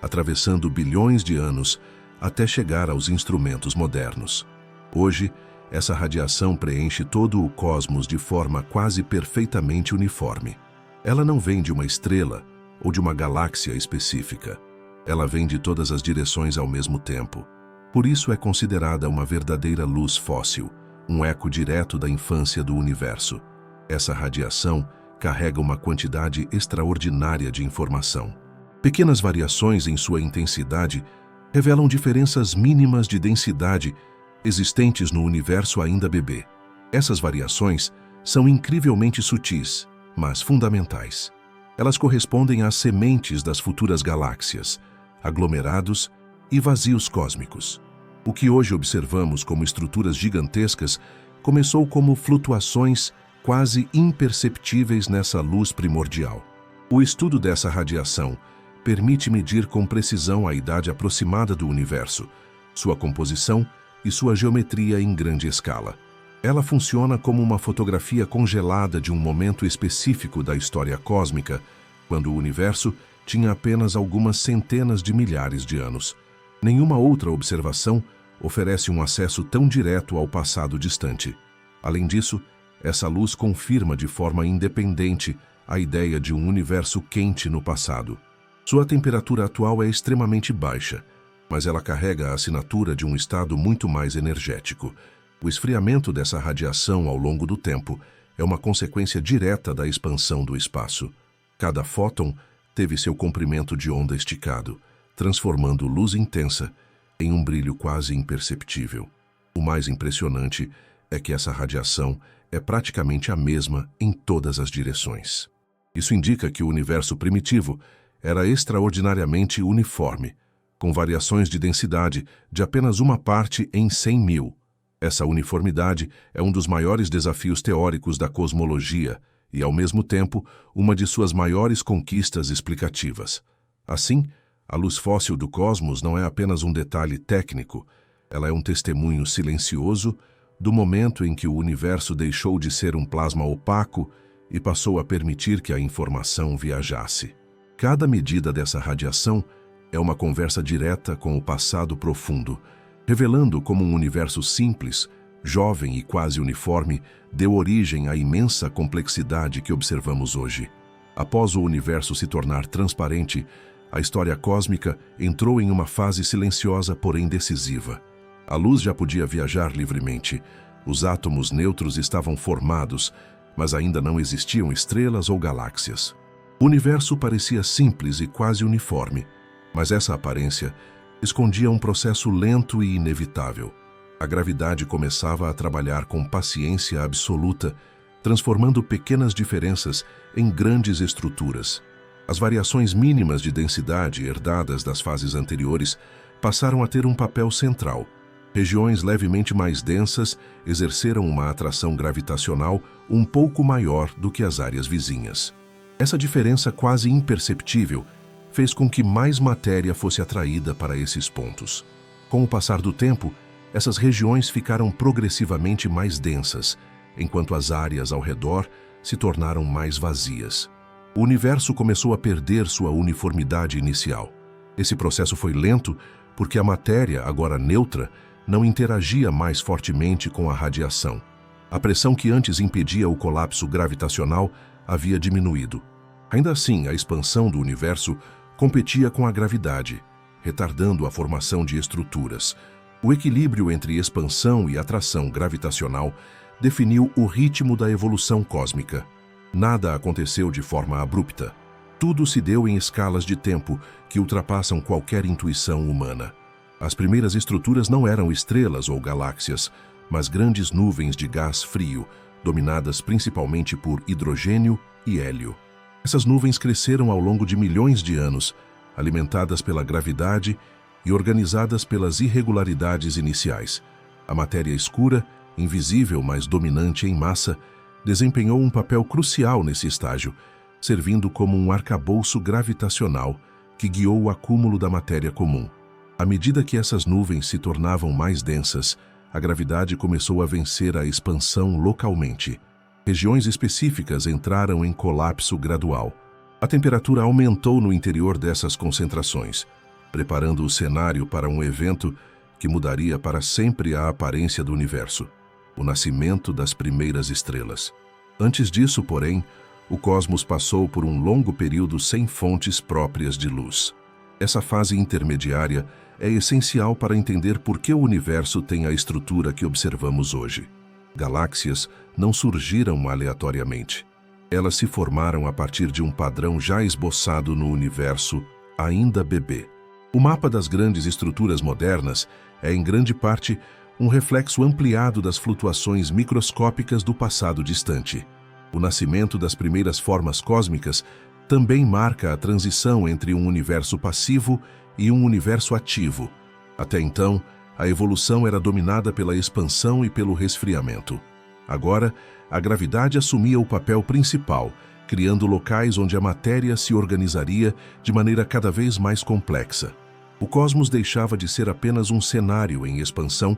atravessando bilhões de anos até chegar aos instrumentos modernos. Hoje, essa radiação preenche todo o cosmos de forma quase perfeitamente uniforme. Ela não vem de uma estrela ou de uma galáxia específica. Ela vem de todas as direções ao mesmo tempo. Por isso é considerada uma verdadeira luz fóssil, um eco direto da infância do universo. Essa radiação carrega uma quantidade extraordinária de informação. Pequenas variações em sua intensidade revelam diferenças mínimas de densidade existentes no universo ainda bebê. Essas variações são incrivelmente sutis, mas fundamentais. Elas correspondem às sementes das futuras galáxias, aglomerados e vazios cósmicos. O que hoje observamos como estruturas gigantescas começou como flutuações quase imperceptíveis nessa luz primordial. O estudo dessa radiação permite medir com precisão a idade aproximada do universo, sua composição e sua geometria em grande escala. Ela funciona como uma fotografia congelada de um momento específico da história cósmica, quando o universo tinha apenas algumas centenas de milhares de anos. Nenhuma outra observação oferece um acesso tão direto ao passado distante. Além disso, essa luz confirma de forma independente a ideia de um universo quente no passado. Sua temperatura atual é extremamente baixa, mas ela carrega a assinatura de um estado muito mais energético. O esfriamento dessa radiação ao longo do tempo é uma consequência direta da expansão do espaço. Cada fóton teve seu comprimento de onda esticado, transformando luz intensa em um brilho quase imperceptível. O mais impressionante é que essa radiação é praticamente a mesma em todas as direções. Isso indica que o universo primitivo era extraordinariamente uniforme, com variações de densidade de apenas uma parte em 100.000. Essa uniformidade é um dos maiores desafios teóricos da cosmologia e, ao mesmo tempo, uma de suas maiores conquistas explicativas. Assim, a luz fóssil do cosmos não é apenas um detalhe técnico, ela é um testemunho silencioso do momento em que o universo deixou de ser um plasma opaco e passou a permitir que a informação viajasse. Cada medida dessa radiação é uma conversa direta com o passado profundo, revelando como um universo simples, jovem e quase uniforme deu origem à imensa complexidade que observamos hoje. Após o universo se tornar transparente, a história cósmica entrou em uma fase silenciosa, porém decisiva. A luz já podia viajar livremente. Os átomos neutros estavam formados, mas ainda não existiam estrelas ou galáxias. O universo parecia simples e quase uniforme, mas essa aparência escondia um processo lento e inevitável. A gravidade começava a trabalhar com paciência absoluta, transformando pequenas diferenças em grandes estruturas. As variações mínimas de densidade herdadas das fases anteriores passaram a ter um papel central. Regiões levemente mais densas exerceram uma atração gravitacional um pouco maior do que as áreas vizinhas. Essa diferença quase imperceptível fez com que mais matéria fosse atraída para esses pontos. Com o passar do tempo, essas regiões ficaram progressivamente mais densas, enquanto as áreas ao redor se tornaram mais vazias. O universo começou a perder sua uniformidade inicial. Esse processo foi lento porque a matéria, agora neutra, não interagia mais fortemente com a radiação. A pressão que antes impedia o colapso gravitacional havia diminuído. Ainda assim, a expansão do universo competia com a gravidade, retardando a formação de estruturas. O equilíbrio entre expansão e atração gravitacional definiu o ritmo da evolução cósmica. Nada aconteceu de forma abrupta. Tudo se deu em escalas de tempo que ultrapassam qualquer intuição humana. As primeiras estruturas não eram estrelas ou galáxias, mas grandes nuvens de gás frio, dominadas principalmente por hidrogênio e hélio. Essas nuvens cresceram ao longo de milhões de anos, alimentadas pela gravidade e organizadas pelas irregularidades iniciais. A matéria escura, invisível mas dominante em massa, desempenhou um papel crucial nesse estágio, servindo como um arcabouço gravitacional que guiou o acúmulo da matéria comum. À medida que essas nuvens se tornavam mais densas, a gravidade começou a vencer a expansão localmente. Regiões específicas entraram em colapso gradual. A temperatura aumentou no interior dessas concentrações, preparando o cenário para um evento que mudaria para sempre a aparência do universo: o nascimento das primeiras estrelas. Antes disso, porém, o cosmos passou por um longo período sem fontes próprias de luz. Essa fase intermediária é essencial para entender por que o universo tem a estrutura que observamos hoje. Galáxias não surgiram aleatoriamente. Elas se formaram a partir de um padrão já esboçado no universo ainda bebê. O mapa das grandes estruturas modernas é, em grande parte, um reflexo ampliado das flutuações microscópicas do passado distante. O nascimento das primeiras formas cósmicas também marca a transição entre um universo passivo e um universo ativo. Até então, a evolução era dominada pela expansão e pelo resfriamento. Agora, a gravidade assumia o papel principal, criando locais onde a matéria se organizaria de maneira cada vez mais complexa. O cosmos deixava de ser apenas um cenário em expansão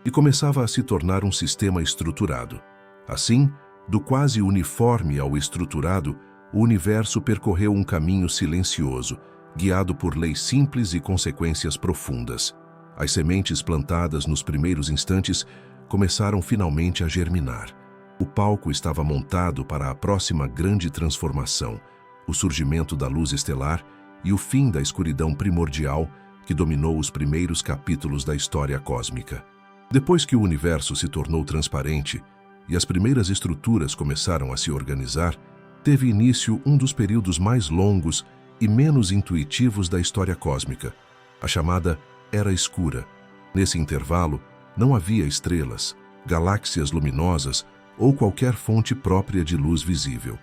e começava a se tornar um sistema estruturado. Assim, do quase uniforme ao estruturado, o universo percorreu um caminho silencioso, guiado por leis simples e consequências profundas. As sementes plantadas nos primeiros instantes começaram finalmente a germinar. O palco estava montado para a próxima grande transformação, o surgimento da luz estelar e o fim da escuridão primordial que dominou os primeiros capítulos da história cósmica. Depois que o universo se tornou transparente e as primeiras estruturas começaram a se organizar, teve início um dos períodos mais longos e menos intuitivos da história cósmica, a chamada Era Escura. Nesse intervalo, não havia estrelas, galáxias luminosas ou qualquer fonte própria de luz visível.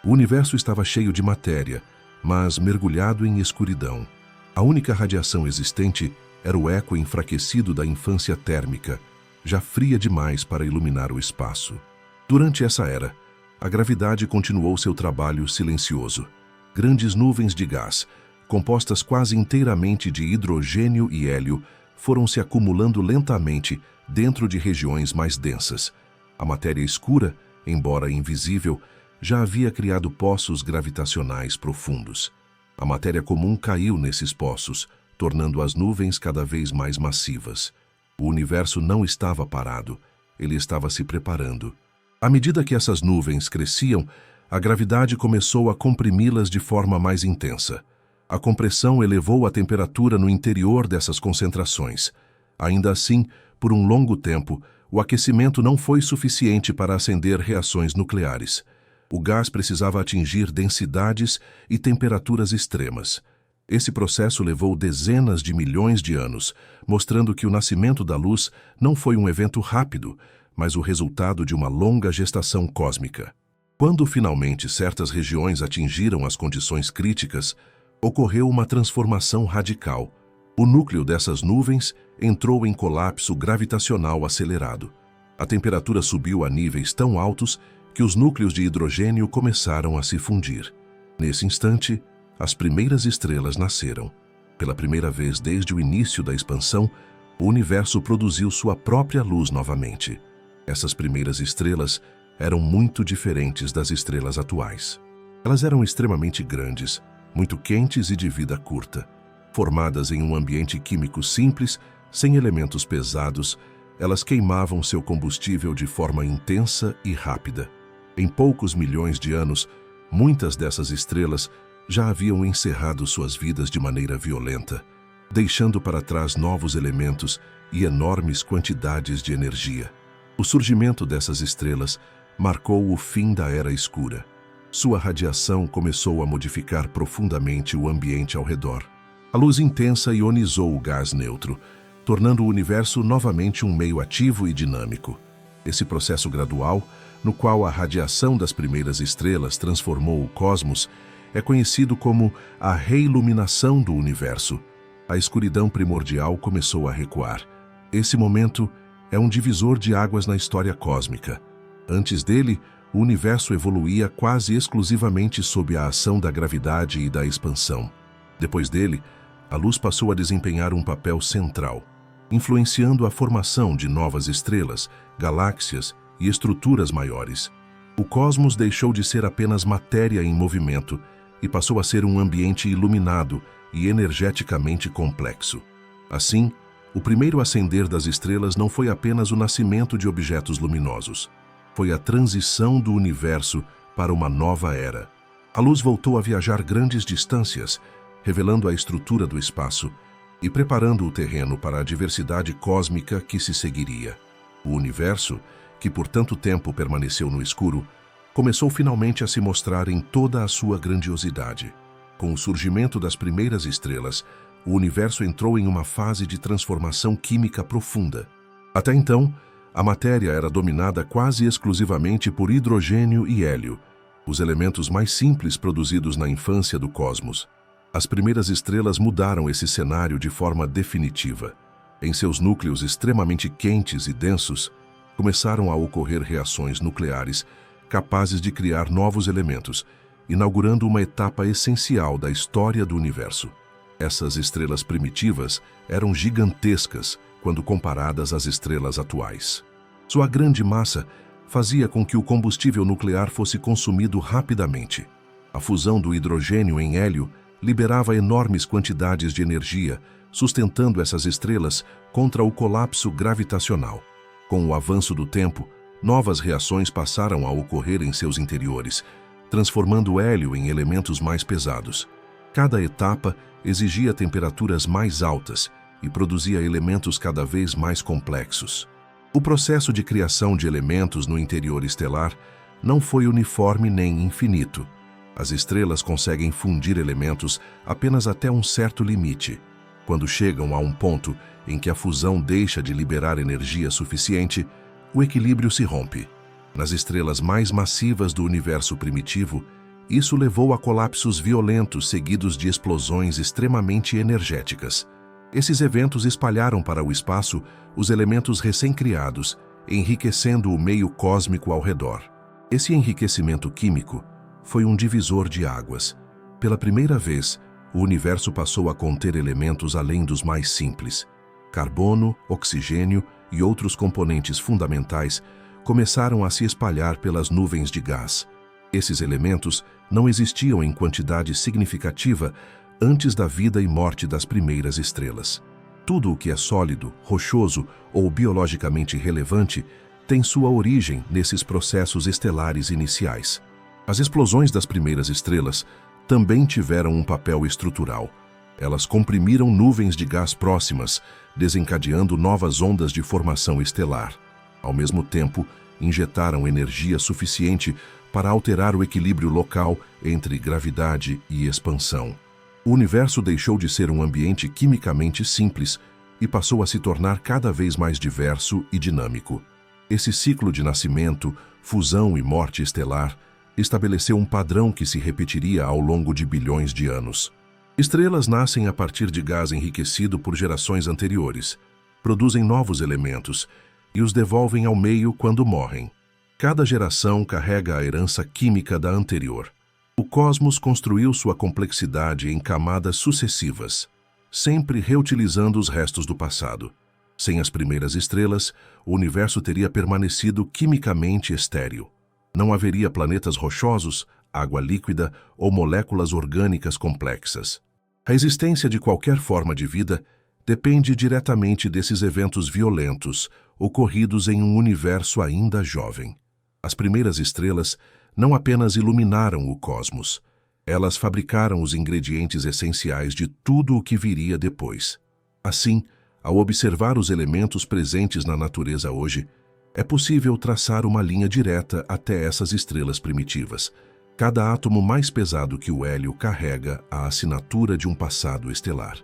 O universo estava cheio de matéria, mas mergulhado em escuridão. A única radiação existente era o eco enfraquecido da infância térmica, já fria demais para iluminar o espaço. Durante essa era, a gravidade continuou seu trabalho silencioso. Grandes nuvens de gás, compostas quase inteiramente de hidrogênio e hélio, foram se acumulando lentamente dentro de regiões mais densas. A matéria escura, embora invisível, já havia criado poços gravitacionais profundos. A matéria comum caiu nesses poços, tornando as nuvens cada vez mais massivas. O universo não estava parado, ele estava se preparando. À medida que essas nuvens cresciam, a gravidade começou a comprimi-las de forma mais intensa. A compressão elevou a temperatura no interior dessas concentrações. Ainda assim, por um longo tempo, o aquecimento não foi suficiente para acender reações nucleares. O gás precisava atingir densidades e temperaturas extremas. Esse processo levou dezenas de milhões de anos, mostrando que o nascimento da luz não foi um evento rápido, mas o resultado de uma longa gestação cósmica. Quando finalmente certas regiões atingiram as condições críticas, ocorreu uma transformação radical. O núcleo dessas nuvens entrou em colapso gravitacional acelerado. A temperatura subiu a níveis tão altos que os núcleos de hidrogênio começaram a se fundir. Nesse instante, as primeiras estrelas nasceram. Pela primeira vez desde o início da expansão, o universo produziu sua própria luz novamente. Essas primeiras estrelas eram muito diferentes das estrelas atuais. Elas eram extremamente grandes, muito quentes e de vida curta. Formadas em um ambiente químico simples, sem elementos pesados, elas queimavam seu combustível de forma intensa e rápida. Em poucos milhões de anos, muitas dessas estrelas já haviam encerrado suas vidas de maneira violenta, deixando para trás novos elementos e enormes quantidades de energia. O surgimento dessas estrelas marcou o fim da Era Escura. Sua radiação começou a modificar profundamente o ambiente ao redor. A luz intensa ionizou o gás neutro, tornando o universo novamente um meio ativo e dinâmico. Esse processo gradual, no qual a radiação das primeiras estrelas transformou o cosmos, é conhecido como a reiluminação do universo. A escuridão primordial começou a recuar. Esse momento é um divisor de águas na história cósmica. Antes dele, o universo evoluía quase exclusivamente sob a ação da gravidade e da expansão. Depois dele, a luz passou a desempenhar um papel central, influenciando a formação de novas estrelas, galáxias e estruturas maiores. O cosmos deixou de ser apenas matéria em movimento e passou a ser um ambiente iluminado e energeticamente complexo. Assim, o primeiro ascender das estrelas não foi apenas o nascimento de objetos luminosos. Foi a transição do universo para uma nova era. A luz voltou a viajar grandes distâncias, revelando a estrutura do espaço e preparando o terreno para a diversidade cósmica que se seguiria. O universo, que por tanto tempo permaneceu no escuro, começou finalmente a se mostrar em toda a sua grandiosidade. Com o surgimento das primeiras estrelas, o universo entrou em uma fase de transformação química profunda. Até então, a matéria era dominada quase exclusivamente por hidrogênio e hélio, os elementos mais simples produzidos na infância do cosmos. As primeiras estrelas mudaram esse cenário de forma definitiva. Em seus núcleos extremamente quentes e densos, começaram a ocorrer reações nucleares capazes de criar novos elementos, inaugurando uma etapa essencial da história do universo. Essas estrelas primitivas eram gigantescas quando comparadas às estrelas atuais. Sua grande massa fazia com que o combustível nuclear fosse consumido rapidamente. A fusão do hidrogênio em hélio liberava enormes quantidades de energia, sustentando essas estrelas contra o colapso gravitacional. Com o avanço do tempo, novas reações passaram a ocorrer em seus interiores, transformando o hélio em elementos mais pesados. Cada etapa exigia temperaturas mais altas e produzia elementos cada vez mais complexos. O processo de criação de elementos no interior estelar não foi uniforme nem infinito. As estrelas conseguem fundir elementos apenas até um certo limite. Quando chegam a um ponto em que a fusão deixa de liberar energia suficiente, o equilíbrio se rompe. Nas estrelas mais massivas do universo primitivo, Isso levou a colapsos violentos seguidos de explosões extremamente energéticas. Esses eventos espalharam para o espaço os elementos recém-criados, enriquecendo o meio cósmico ao redor. Esse enriquecimento químico foi um divisor de águas. Pela primeira vez, o universo passou a conter elementos além dos mais simples. Carbono, oxigênio e outros componentes fundamentais começaram a se espalhar pelas nuvens de gás. Esses elementos não existiam em quantidade significativa antes da vida e morte das primeiras estrelas. Tudo o que é sólido, rochoso ou biologicamente relevante tem sua origem nesses processos estelares iniciais. As explosões das primeiras estrelas também tiveram um papel estrutural. Elas comprimiram nuvens de gás próximas, desencadeando novas ondas de formação estelar. Ao mesmo tempo, injetaram energia suficiente para alterar o equilíbrio local entre gravidade e expansão. O universo deixou de ser um ambiente quimicamente simples e passou a se tornar cada vez mais diverso e dinâmico. Esse ciclo de nascimento, fusão e morte estelar estabeleceu um padrão que se repetiria ao longo de bilhões de anos. Estrelas nascem a partir de gás enriquecido por gerações anteriores, produzem novos elementos e os devolvem ao meio quando morrem. Cada geração carrega a herança química da anterior. O cosmos construiu sua complexidade em camadas sucessivas, sempre reutilizando os restos do passado. Sem as primeiras estrelas, o universo teria permanecido quimicamente estéril. Não haveria planetas rochosos, água líquida ou moléculas orgânicas complexas. A existência de qualquer forma de vida depende diretamente desses eventos violentos ocorridos em um universo ainda jovem. As primeiras estrelas não apenas iluminaram o cosmos, elas fabricaram os ingredientes essenciais de tudo o que viria depois. Assim, ao observar os elementos presentes na natureza hoje, é possível traçar uma linha direta até essas estrelas primitivas. Cada átomo mais pesado que o hélio carrega a assinatura de um passado estelar.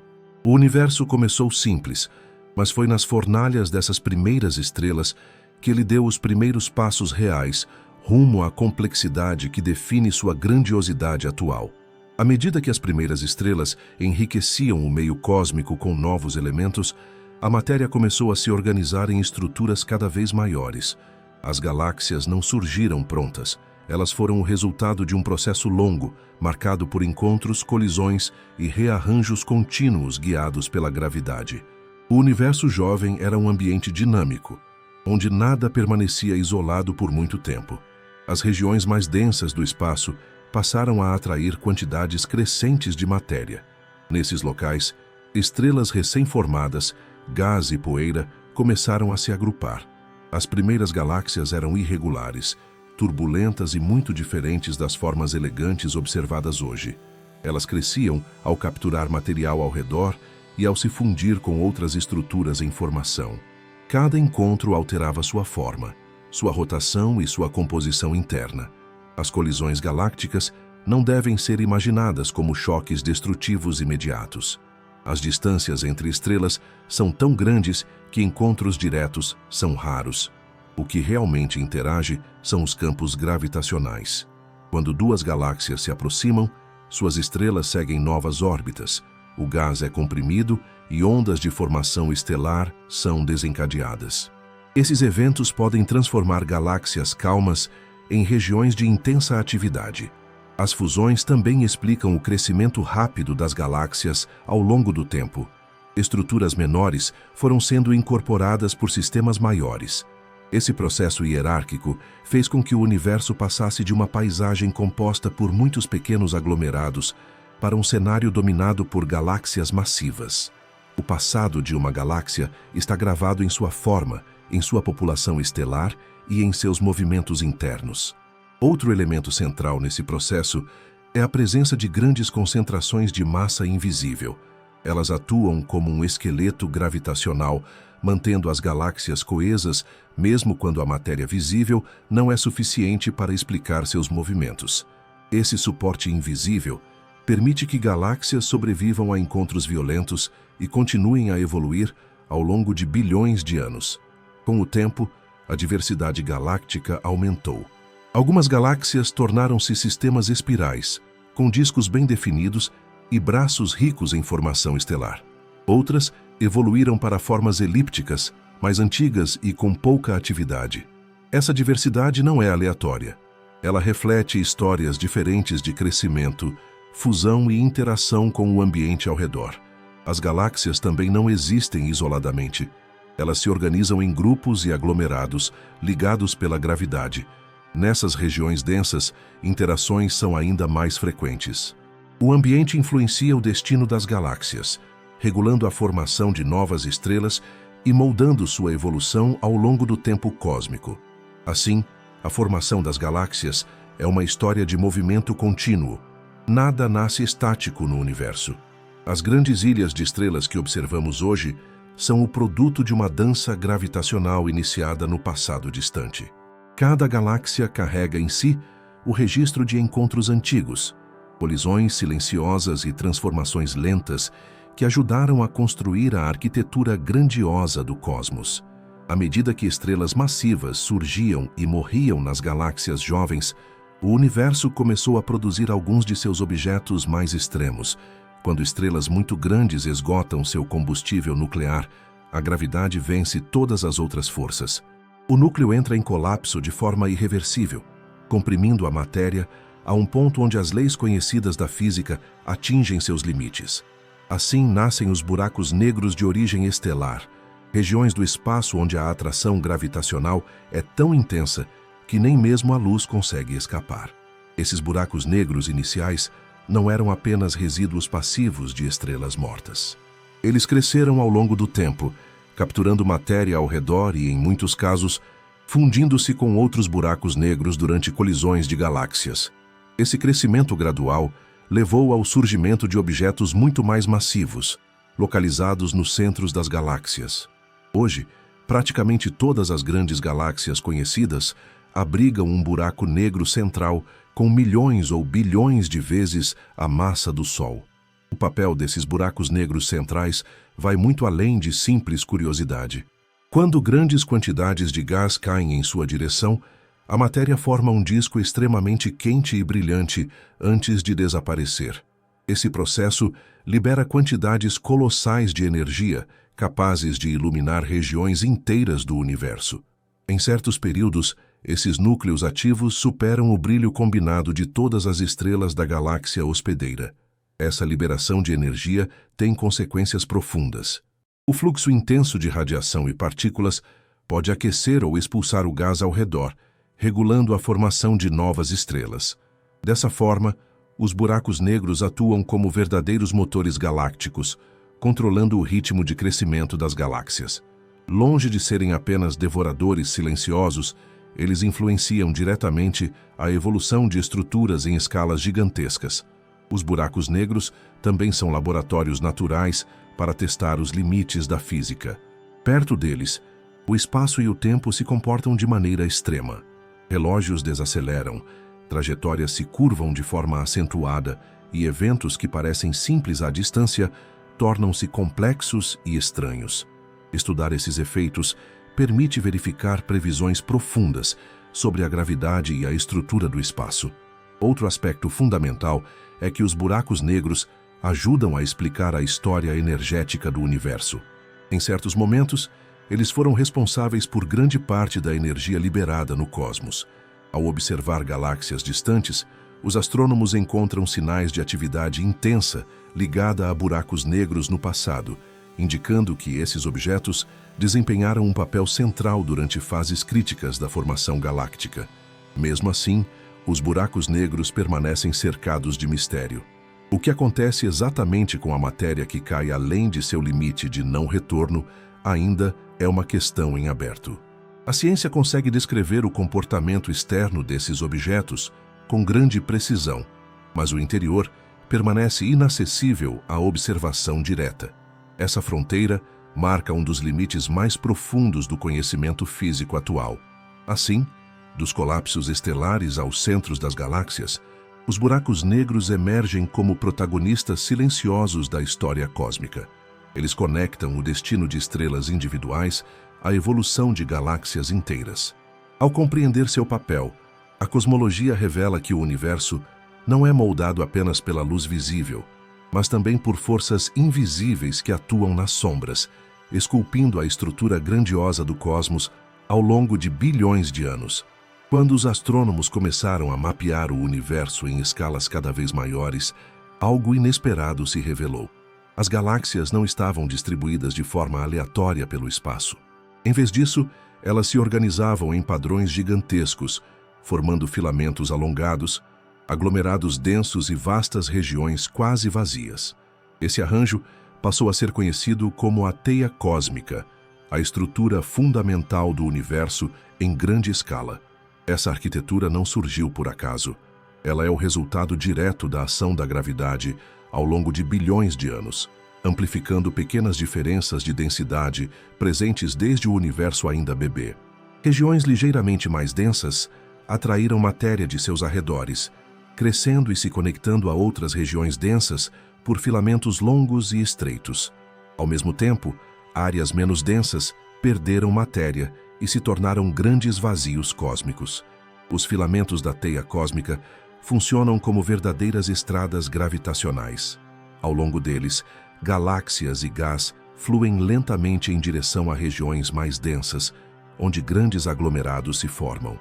O universo começou simples, mas foi nas fornalhas dessas primeiras estrelas que ele deu os primeiros passos reais rumo à complexidade que define sua grandiosidade atual. À medida que as primeiras estrelas enriqueciam o meio cósmico com novos elementos, a matéria começou a se organizar em estruturas cada vez maiores. As galáxias não surgiram prontas. Elas foram o resultado de um processo longo, marcado por encontros, colisões e rearranjos contínuos guiados pela gravidade. O universo jovem era um ambiente dinâmico, onde nada permanecia isolado por muito tempo. As regiões mais densas do espaço passaram a atrair quantidades crescentes de matéria. Nesses locais, estrelas recém-formadas, gás e poeira começaram a se agrupar. As primeiras galáxias eram irregulares, turbulentas e muito diferentes das formas elegantes observadas hoje. Elas cresciam ao capturar material ao redor e ao se fundir com outras estruturas em formação. Cada encontro alterava sua forma, sua rotação e sua composição interna. As colisões galácticas não devem ser imaginadas como choques destrutivos imediatos. As distâncias entre estrelas são tão grandes que encontros diretos são raros. O que realmente interage são os campos gravitacionais. Quando duas galáxias se aproximam, suas estrelas seguem novas órbitas, o gás é comprimido e ondas de formação estelar são desencadeadas. Esses eventos podem transformar galáxias calmas em regiões de intensa atividade. As fusões também explicam o crescimento rápido das galáxias ao longo do tempo. Estruturas menores foram sendo incorporadas por sistemas maiores. Esse processo hierárquico fez com que o universo passasse de uma paisagem composta por muitos pequenos aglomerados para um cenário dominado por galáxias massivas. O passado de uma galáxia está gravado em sua forma, em sua população estelar e em seus movimentos internos. Outro elemento central nesse processo é a presença de grandes concentrações de massa invisível. Elas atuam como um esqueleto gravitacional, mantendo as galáxias coesas, mesmo quando a matéria visível não é suficiente para explicar seus movimentos. Esse suporte invisível permite que galáxias sobrevivam a encontros violentos e continuem a evoluir ao longo de bilhões de anos. Com o tempo, a diversidade galáctica aumentou. Algumas galáxias tornaram-se sistemas espirais, com discos bem definidos e braços ricos em formação estelar. Outras evoluíram para formas elípticas, mais antigas e com pouca atividade. Essa diversidade não é aleatória. Ela reflete histórias diferentes de crescimento, fusão e interação com o ambiente ao redor. As galáxias também não existem isoladamente. Elas se organizam em grupos e aglomerados, ligados pela gravidade. Nessas regiões densas, interações são ainda mais frequentes. O ambiente influencia o destino das galáxias, regulando a formação de novas estrelas e moldando sua evolução ao longo do tempo cósmico. Assim, a formação das galáxias é uma história de movimento contínuo. Nada nasce estático no universo. As grandes ilhas de estrelas que observamos hoje são o produto de uma dança gravitacional iniciada no passado distante. Cada galáxia carrega em si o registro de encontros antigos, colisões silenciosas e transformações lentas que ajudaram a construir a arquitetura grandiosa do cosmos. À medida que estrelas massivas surgiam e morriam nas galáxias jovens, o universo começou a produzir alguns de seus objetos mais extremos. Quando estrelas muito grandes esgotam seu combustível nuclear, a gravidade vence todas as outras forças. O núcleo entra em colapso de forma irreversível, comprimindo a matéria a um ponto onde as leis conhecidas da física atingem seus limites. Assim nascem os buracos negros de origem estelar, regiões do espaço onde a atração gravitacional é tão intensa que nem mesmo a luz consegue escapar. Esses buracos negros iniciais não eram apenas resíduos passivos de estrelas mortas. Eles cresceram ao longo do tempo, capturando matéria ao redor e, em muitos casos, fundindo-se com outros buracos negros durante colisões de galáxias. Esse crescimento gradual levou ao surgimento de objetos muito mais massivos, localizados nos centros das galáxias. Hoje, praticamente todas as grandes galáxias conhecidas abrigam um buraco negro central com milhões ou bilhões de vezes a massa do Sol. O papel desses buracos negros centrais vai muito além de simples curiosidade. Quando grandes quantidades de gás caem em sua direção, a matéria forma um disco extremamente quente e brilhante antes de desaparecer. Esse processo libera quantidades colossais de energia, capazes de iluminar regiões inteiras do universo. Em certos períodos, esses núcleos ativos superam o brilho combinado de todas as estrelas da galáxia hospedeira. Essa liberação de energia tem consequências profundas. O fluxo intenso de radiação e partículas pode aquecer ou expulsar o gás ao redor, regulando a formação de novas estrelas. Dessa forma, os buracos negros atuam como verdadeiros motores galácticos, controlando o ritmo de crescimento das galáxias. Longe de serem apenas devoradores silenciosos, eles influenciam diretamente a evolução de estruturas em escalas gigantescas. Os buracos negros também são laboratórios naturais para testar os limites da física. Perto deles, o espaço e o tempo se comportam de maneira extrema. Relógios desaceleram, trajetórias se curvam de forma acentuada e eventos que parecem simples à distância tornam-se complexos e estranhos. Estudar esses efeitos permite verificar previsões profundas sobre a gravidade e a estrutura do espaço. Outro aspecto fundamental é que os buracos negros ajudam a explicar a história energética do universo. Em certos momentos, eles foram responsáveis por grande parte da energia liberada no cosmos. Ao observar galáxias distantes, os astrônomos encontram sinais de atividade intensa ligada a buracos negros no passado, indicando que esses objetos desempenharam um papel central durante fases críticas da formação galáctica. Mesmo assim, os buracos negros permanecem cercados de mistério. O que acontece exatamente com a matéria que cai além de seu limite de não retorno ainda é uma questão em aberto. A ciência consegue descrever o comportamento externo desses objetos com grande precisão, mas o interior permanece inacessível à observação direta. Essa fronteira marca um dos limites mais profundos do conhecimento físico atual. Assim, dos colapsos estelares aos centros das galáxias, os buracos negros emergem como protagonistas silenciosos da história cósmica. Eles conectam o destino de estrelas individuais à evolução de galáxias inteiras. Ao compreender seu papel, A cosmologia revela que o universo não é moldado apenas pela luz visível, mas também por forças invisíveis que atuam nas sombras, esculpindo a estrutura grandiosa do cosmos ao longo de bilhões de anos. Quando os astrônomos começaram a mapear o universo em escalas cada vez maiores, algo inesperado se revelou. As galáxias não estavam distribuídas de forma aleatória pelo espaço. Em vez disso, elas se organizavam em padrões gigantescos, formando filamentos alongados, aglomerados densos e vastas regiões quase vazias. Esse arranjo passou a ser conhecido como a teia cósmica, a estrutura fundamental do universo em grande escala. Essa arquitetura não surgiu por acaso. Ela é o resultado direto da ação da gravidade ao longo de bilhões de anos, amplificando pequenas diferenças de densidade presentes desde o universo ainda bebê. Regiões ligeiramente mais densas atraíram matéria de seus arredores, crescendo e se conectando a outras regiões densas por filamentos longos e estreitos. Ao mesmo tempo, áreas menos densas perderam matéria e se tornaram grandes vazios cósmicos. Os filamentos da teia cósmica funcionam como verdadeiras estradas gravitacionais. Ao longo deles, galáxias e gás fluem lentamente em direção a regiões mais densas, onde grandes aglomerados se formam.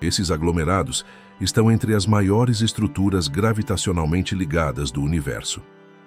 Esses aglomerados estão entre as maiores estruturas gravitacionalmente ligadas do universo.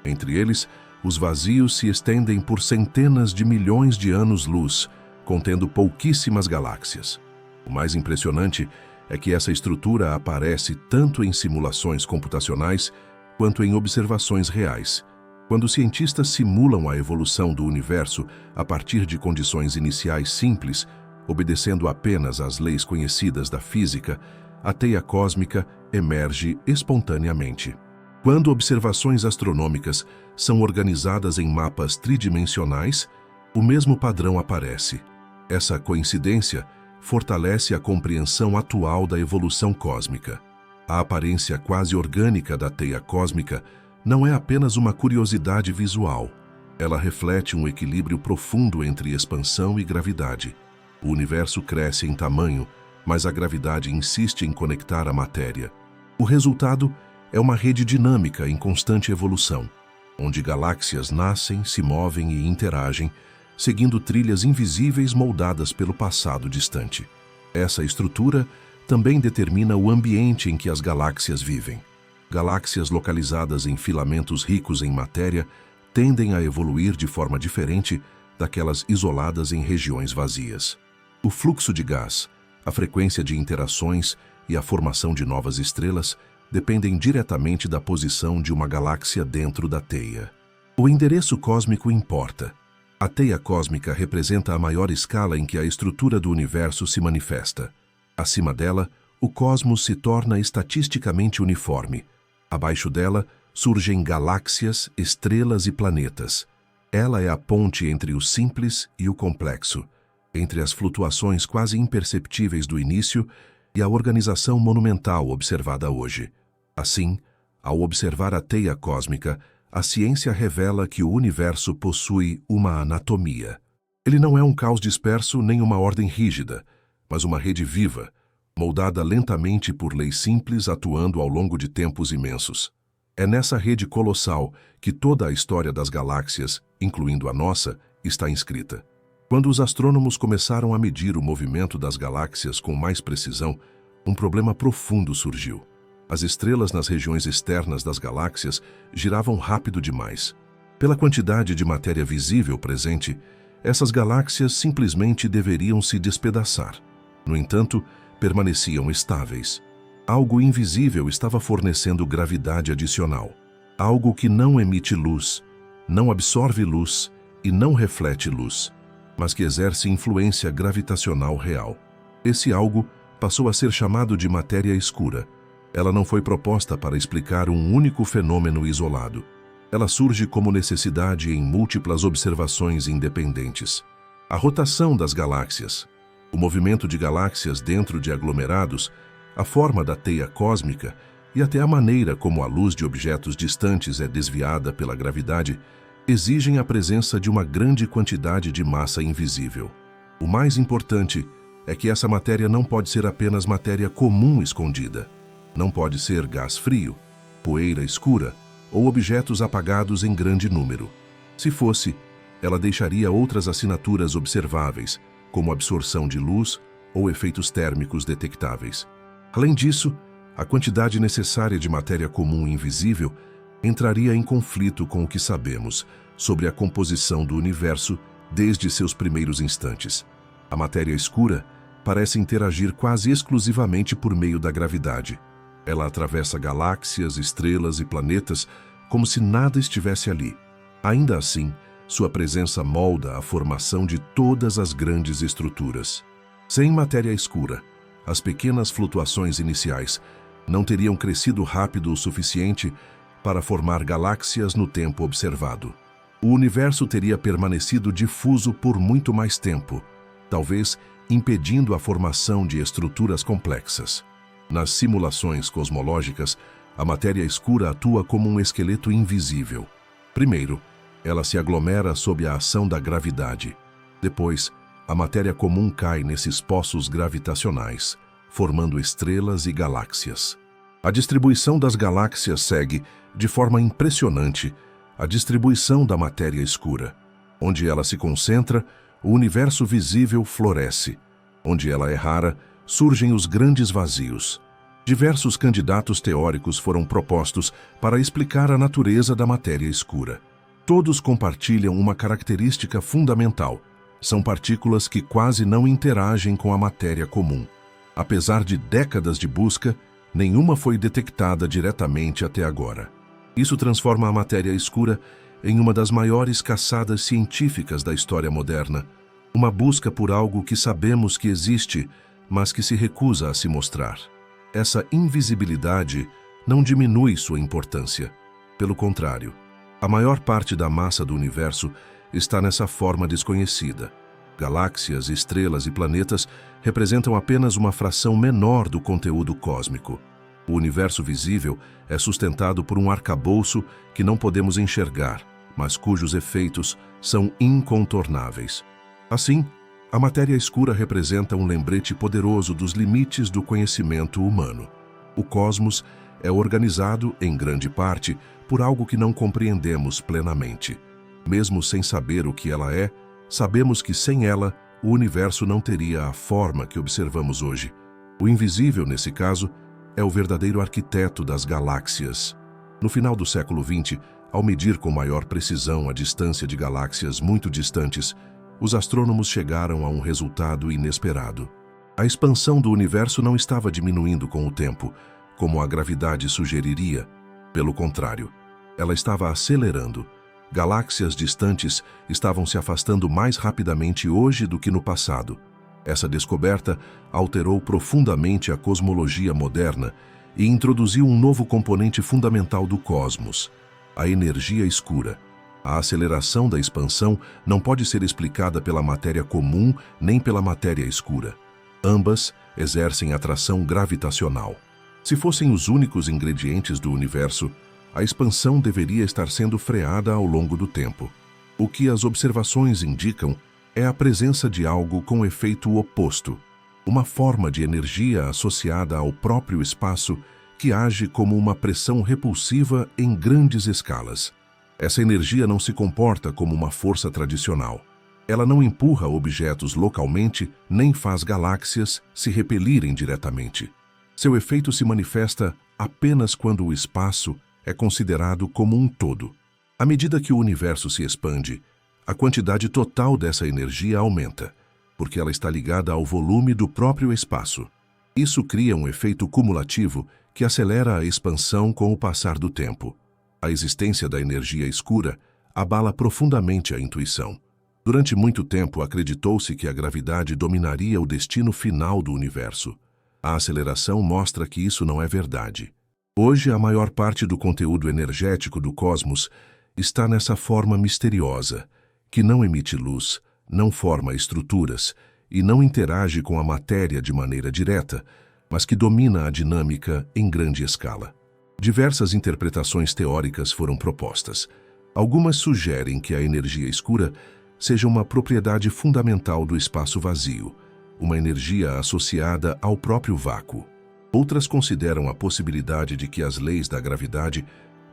Entre eles, os vazios se estendem por centenas de milhões de anos-luz, contendo pouquíssimas galáxias. O mais impressionante é que essa estrutura aparece tanto em simulações computacionais quanto em observações reais. Quando cientistas simulam a evolução do universo a partir de condições iniciais simples, obedecendo apenas às leis conhecidas da física, a teia cósmica emerge espontaneamente. Quando observações astronômicas são organizadas em mapas tridimensionais, o mesmo padrão aparece. Essa coincidência fortalece a compreensão atual da evolução cósmica. A aparência quase orgânica da teia cósmica não é apenas uma curiosidade visual. Ela reflete um equilíbrio profundo entre expansão e gravidade. O universo cresce em tamanho, mas a gravidade insiste em conectar a matéria. O resultado é uma rede dinâmica em constante evolução, onde galáxias nascem, se movem e interagem, seguindo trilhas invisíveis moldadas pelo passado distante. Essa estrutura também determina o ambiente em que as galáxias vivem. Galáxias localizadas em filamentos ricos em matéria tendem a evoluir de forma diferente daquelas isoladas em regiões vazias. O fluxo de gás, a frequência de interações e a formação de novas estrelas dependem diretamente da posição de uma galáxia dentro da teia. O endereço cósmico importa. A teia cósmica representa a maior escala em que a estrutura do universo se manifesta. Acima dela, o cosmos se torna estatisticamente uniforme. Abaixo dela, surgem galáxias, estrelas e planetas. Ela é a ponte entre o simples e o complexo, entre as flutuações quase imperceptíveis do início e a organização monumental observada hoje. Assim, ao observar a teia cósmica, a ciência revela que o universo possui uma anatomia. Ele não é um caos disperso nem uma ordem rígida, mas uma rede viva, moldada lentamente por leis simples atuando ao longo de tempos imensos. É nessa rede colossal que toda a história das galáxias, incluindo a nossa, está inscrita. Quando os astrônomos começaram a medir o movimento das galáxias com mais precisão, um problema profundo surgiu. As estrelas nas regiões externas das galáxias giravam rápido demais. Pela quantidade de matéria visível presente, essas galáxias simplesmente deveriam se despedaçar. No entanto, permaneciam estáveis. Algo invisível estava fornecendo gravidade adicional. Algo que não emite luz, não absorve luz e não reflete luz, mas que exerce influência gravitacional real. Esse algo passou a ser chamado de matéria escura. Ela não foi proposta para explicar um único fenômeno isolado. Ela surge como necessidade em múltiplas observações independentes. A rotação das galáxias, o movimento de galáxias dentro de aglomerados, a forma da teia cósmica e até a maneira como a luz de objetos distantes é desviada pela gravidade exigem a presença de uma grande quantidade de massa invisível. O mais importante é que essa matéria não pode ser apenas matéria comum escondida. Não pode ser gás frio, poeira escura ou objetos apagados em grande número. Se fosse, ela deixaria outras assinaturas observáveis, como absorção de luz ou efeitos térmicos detectáveis. Além disso, a quantidade necessária de matéria comum invisível entraria em conflito com o que sabemos sobre a composição do universo desde seus primeiros instantes. A matéria escura parece interagir quase exclusivamente por meio da gravidade. Ela atravessa galáxias, estrelas e planetas como se nada estivesse ali. Ainda assim, sua presença molda a formação de todas as grandes estruturas. Sem matéria escura, as pequenas flutuações iniciais não teriam crescido rápido o suficiente para formar galáxias no tempo observado. O universo teria permanecido difuso por muito mais tempo, talvez impedindo a formação de estruturas complexas. Nas simulações cosmológicas, a matéria escura atua como um esqueleto invisível. Primeiro, ela se aglomera sob a ação da gravidade. Depois, a matéria comum cai nesses poços gravitacionais, formando estrelas e galáxias. A distribuição das galáxias segue, de forma impressionante, a distribuição da matéria escura. Onde ela se concentra, o universo visível floresce. Onde ela é rara, surgem os grandes vazios. Diversos candidatos teóricos foram propostos para explicar a natureza da matéria escura. Todos compartilham uma característica fundamental. São partículas que quase não interagem com a matéria comum. Apesar de décadas de busca, nenhuma foi detectada diretamente até agora. Isso transforma a matéria escura em uma das maiores caçadas científicas da história moderna. Uma busca por algo que sabemos que existe, mas que se recusa a se mostrar. Essa invisibilidade não diminui sua importância. Pelo contrário, a maior parte da massa do universo está nessa forma desconhecida. Galáxias, estrelas e planetas representam apenas uma fração menor do conteúdo cósmico. O universo visível é sustentado por um arcabouço que não podemos enxergar, mas cujos efeitos são incontornáveis. Assim, a matéria escura representa um lembrete poderoso dos limites do conhecimento humano. O cosmos é organizado, em grande parte, por algo que não compreendemos plenamente. Mesmo sem saber o que ela é, sabemos que sem ela, o universo não teria a forma que observamos hoje. O invisível, nesse caso, é o verdadeiro arquiteto das galáxias. No final do século XX, ao medir com maior precisão a distância de galáxias muito distantes, os astrônomos chegaram a um resultado inesperado. A expansão do universo não estava diminuindo com o tempo, como a gravidade sugeriria. Pelo contrário, ela estava acelerando. Galáxias distantes estavam se afastando mais rapidamente hoje do que no passado. Essa descoberta alterou profundamente a cosmologia moderna e introduziu um novo componente fundamental do cosmos: a energia escura. A aceleração da expansão não pode ser explicada pela matéria comum nem pela matéria escura. Ambas exercem atração gravitacional. Se fossem os únicos ingredientes do universo, a expansão deveria estar sendo freada ao longo do tempo. O que as observações indicam é a presença de algo com efeito oposto, uma forma de energia associada ao próprio espaço que age como uma pressão repulsiva em grandes escalas. Essa energia não se comporta como uma força tradicional. Ela não empurra objetos localmente nem faz galáxias se repelirem diretamente. Seu efeito se manifesta apenas quando o espaço é considerado como um todo. À medida que o universo se expande, a quantidade total dessa energia aumenta, porque ela está ligada ao volume do próprio espaço. Isso cria um efeito cumulativo que acelera a expansão com o passar do tempo. A existência da energia escura abala profundamente a intuição. Durante muito tempo acreditou-se que a gravidade dominaria o destino final do universo. A aceleração mostra que isso não é verdade. Hoje, a maior parte do conteúdo energético do cosmos está nessa forma misteriosa, que não emite luz, não forma estruturas e não interage com a matéria de maneira direta, mas que domina a dinâmica em grande escala. Diversas interpretações teóricas foram propostas. Algumas sugerem que a energia escura seja uma propriedade fundamental do espaço vazio, uma energia associada ao próprio vácuo. Outras consideram a possibilidade de que as leis da gravidade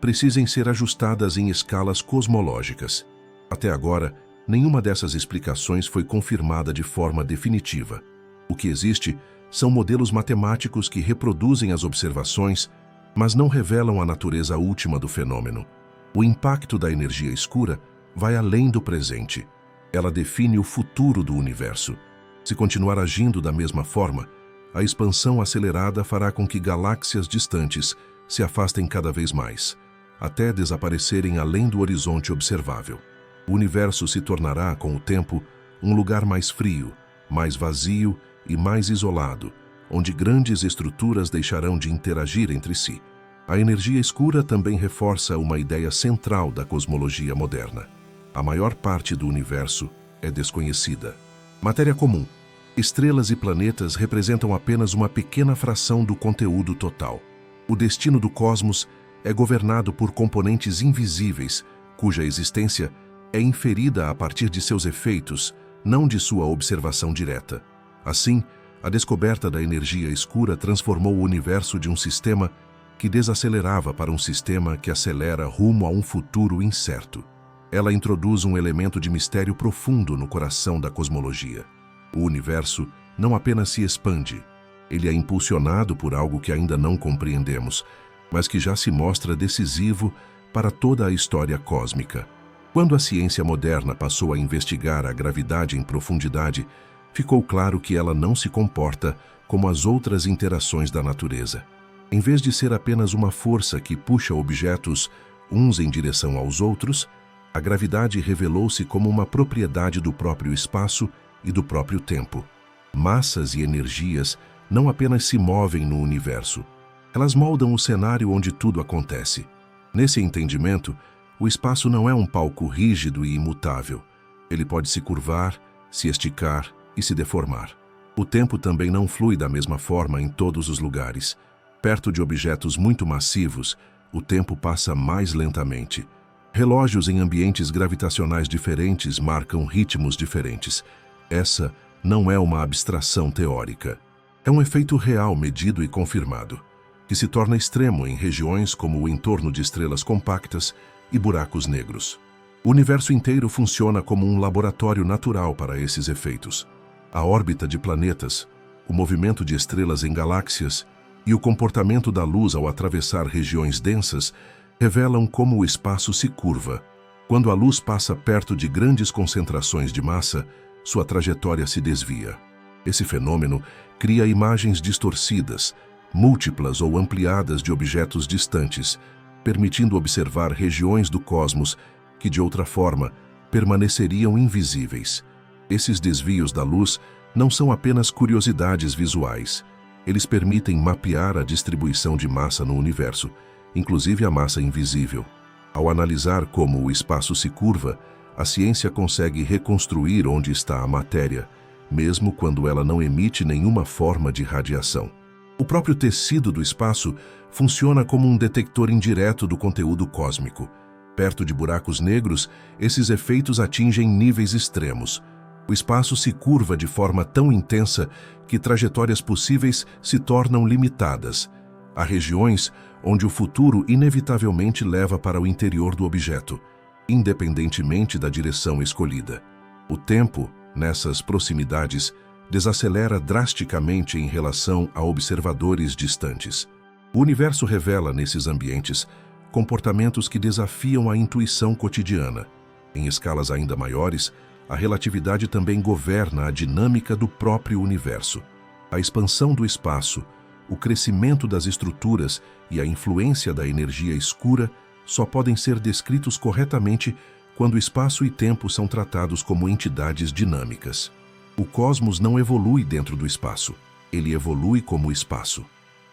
precisem ser ajustadas em escalas cosmológicas. Até agora, nenhuma dessas explicações foi confirmada de forma definitiva. O que existe são modelos matemáticos que reproduzem as observações, mas não revelam a natureza última do fenômeno. O impacto da energia escura vai além do presente. Ela define o futuro do universo. Se continuar agindo da mesma forma, a expansão acelerada fará com que galáxias distantes se afastem cada vez mais, até desaparecerem além do horizonte observável. O universo se tornará, com o tempo, um lugar mais frio, mais vazio e mais isolado, onde grandes estruturas deixarão de interagir entre si. A energia escura também reforça uma ideia central da cosmologia moderna. A maior parte do universo é desconhecida. Matéria comum. Estrelas e planetas representam apenas uma pequena fração do conteúdo total. O destino do cosmos é governado por componentes invisíveis, cuja existência é inferida a partir de seus efeitos, não de sua observação direta. Assim, a descoberta da energia escura transformou o universo de um sistema que desacelerava para um sistema que acelera rumo a um futuro incerto. Ela introduz um elemento de mistério profundo no coração da cosmologia. O universo não apenas se expande, ele é impulsionado por algo que ainda não compreendemos, mas que já se mostra decisivo para toda a história cósmica. Quando a ciência moderna passou a investigar a gravidade em profundidade, ficou claro que ela não se comporta como as outras interações da natureza. Em vez de ser apenas uma força que puxa objetos uns em direção aos outros, a gravidade revelou-se como uma propriedade do próprio espaço e do próprio tempo. Massas e energias não apenas se movem no universo, elas moldam o cenário onde tudo acontece. Nesse entendimento, o espaço não é um palco rígido e imutável. Ele pode se curvar, se esticar e se deformar. O tempo também não flui da mesma forma em todos os lugares. Perto de objetos muito massivos, o tempo passa mais lentamente. Relógios em ambientes gravitacionais diferentes marcam ritmos diferentes. Essa não é uma abstração teórica. É um efeito real medido e confirmado, que se torna extremo em regiões como o entorno de estrelas compactas e buracos negros. O universo inteiro funciona como um laboratório natural para esses efeitos. A órbita de planetas, o movimento de estrelas em galáxias e o comportamento da luz ao atravessar regiões densas revelam como o espaço se curva. Quando a luz passa perto de grandes concentrações de massa, sua trajetória se desvia. Esse fenômeno cria imagens distorcidas, múltiplas ou ampliadas de objetos distantes, permitindo observar regiões do cosmos que, de outra forma, permaneceriam invisíveis. Esses desvios da luz não são apenas curiosidades visuais. Eles permitem mapear a distribuição de massa no universo, inclusive a massa invisível. Ao analisar como o espaço se curva, a ciência consegue reconstruir onde está a matéria, mesmo quando ela não emite nenhuma forma de radiação. O próprio tecido do espaço funciona como um detector indireto do conteúdo cósmico. Perto de buracos negros, esses efeitos atingem níveis extremos. O espaço se curva de forma tão intensa que trajetórias possíveis se tornam limitadas. Há regiões onde o futuro inevitavelmente leva para o interior do objeto, independentemente da direção escolhida. O tempo, nessas proximidades, desacelera drasticamente em relação a observadores distantes. O universo revela, nesses ambientes, comportamentos que desafiam a intuição cotidiana. Em escalas ainda maiores, a relatividade também governa a dinâmica do próprio universo. A expansão do espaço, o crescimento das estruturas e a influência da energia escura só podem ser descritos corretamente quando espaço e tempo são tratados como entidades dinâmicas. O cosmos não evolui dentro do espaço, ele evolui como espaço.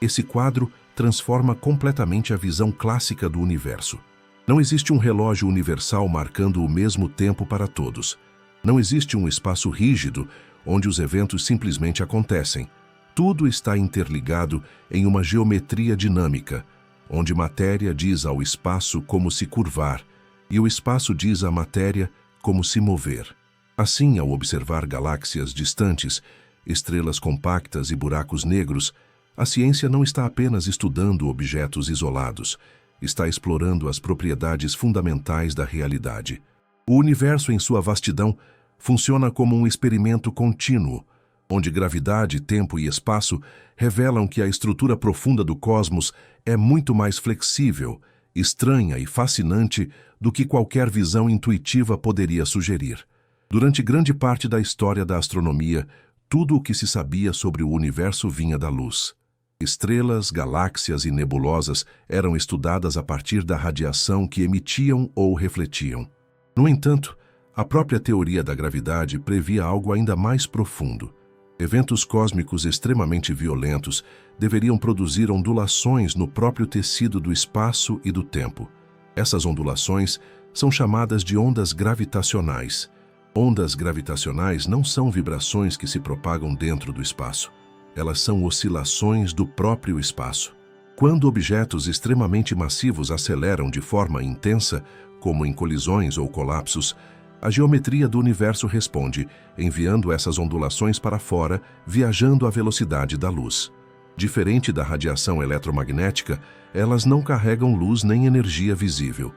Esse quadro transforma completamente a visão clássica do universo. Não existe um relógio universal marcando o mesmo tempo para todos. Não existe um espaço rígido onde os eventos simplesmente acontecem. Tudo está interligado em uma geometria dinâmica, onde matéria diz ao espaço como se curvar e o espaço diz à matéria como se mover. Assim, ao observar galáxias distantes, estrelas compactas e buracos negros, a ciência não está apenas estudando objetos isolados, está explorando as propriedades fundamentais da realidade. O universo, em sua vastidão, funciona como um experimento contínuo, onde gravidade, tempo e espaço revelam que a estrutura profunda do cosmos é muito mais flexível, estranha e fascinante do que qualquer visão intuitiva poderia sugerir. Durante grande parte da história da astronomia, tudo o que se sabia sobre o universo vinha da luz. Estrelas, galáxias e nebulosas eram estudadas a partir da radiação que emitiam ou refletiam. No entanto, a própria teoria da gravidade previa algo ainda mais profundo. Eventos cósmicos extremamente violentos deveriam produzir ondulações no próprio tecido do espaço e do tempo. Essas ondulações são chamadas de ondas gravitacionais. Ondas gravitacionais não são vibrações que se propagam dentro do espaço. Elas são oscilações do próprio espaço. Quando objetos extremamente massivos aceleram de forma intensa, como em colisões ou colapsos, a geometria do universo responde, enviando essas ondulações para fora, viajando à velocidade da luz. Diferente da radiação eletromagnética, elas não carregam luz nem energia visível.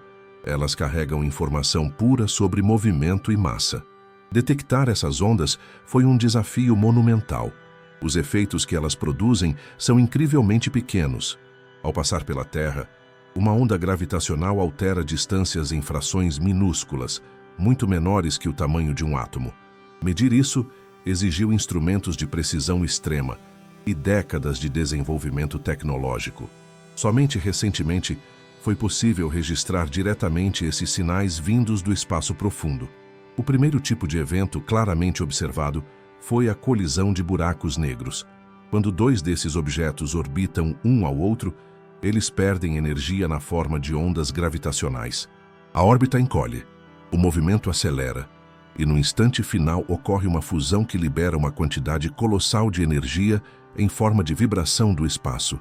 Elas carregam informação pura sobre movimento e massa. Detectar essas ondas foi um desafio monumental. Os efeitos que elas produzem são incrivelmente pequenos. Ao passar pela Terra, uma onda gravitacional altera distâncias em frações minúsculas, muito menores que o tamanho de um átomo. Medir isso exigiu instrumentos de precisão extrema e décadas de desenvolvimento tecnológico. Somente recentemente foi possível registrar diretamente esses sinais vindos do espaço profundo. O primeiro tipo de evento claramente observado foi a colisão de buracos negros. Quando dois desses objetos orbitam um ao outro, eles perdem energia na forma de ondas gravitacionais. A órbita encolhe, o movimento acelera, e no instante final ocorre uma fusão que libera uma quantidade colossal de energia em forma de vibração do espaço.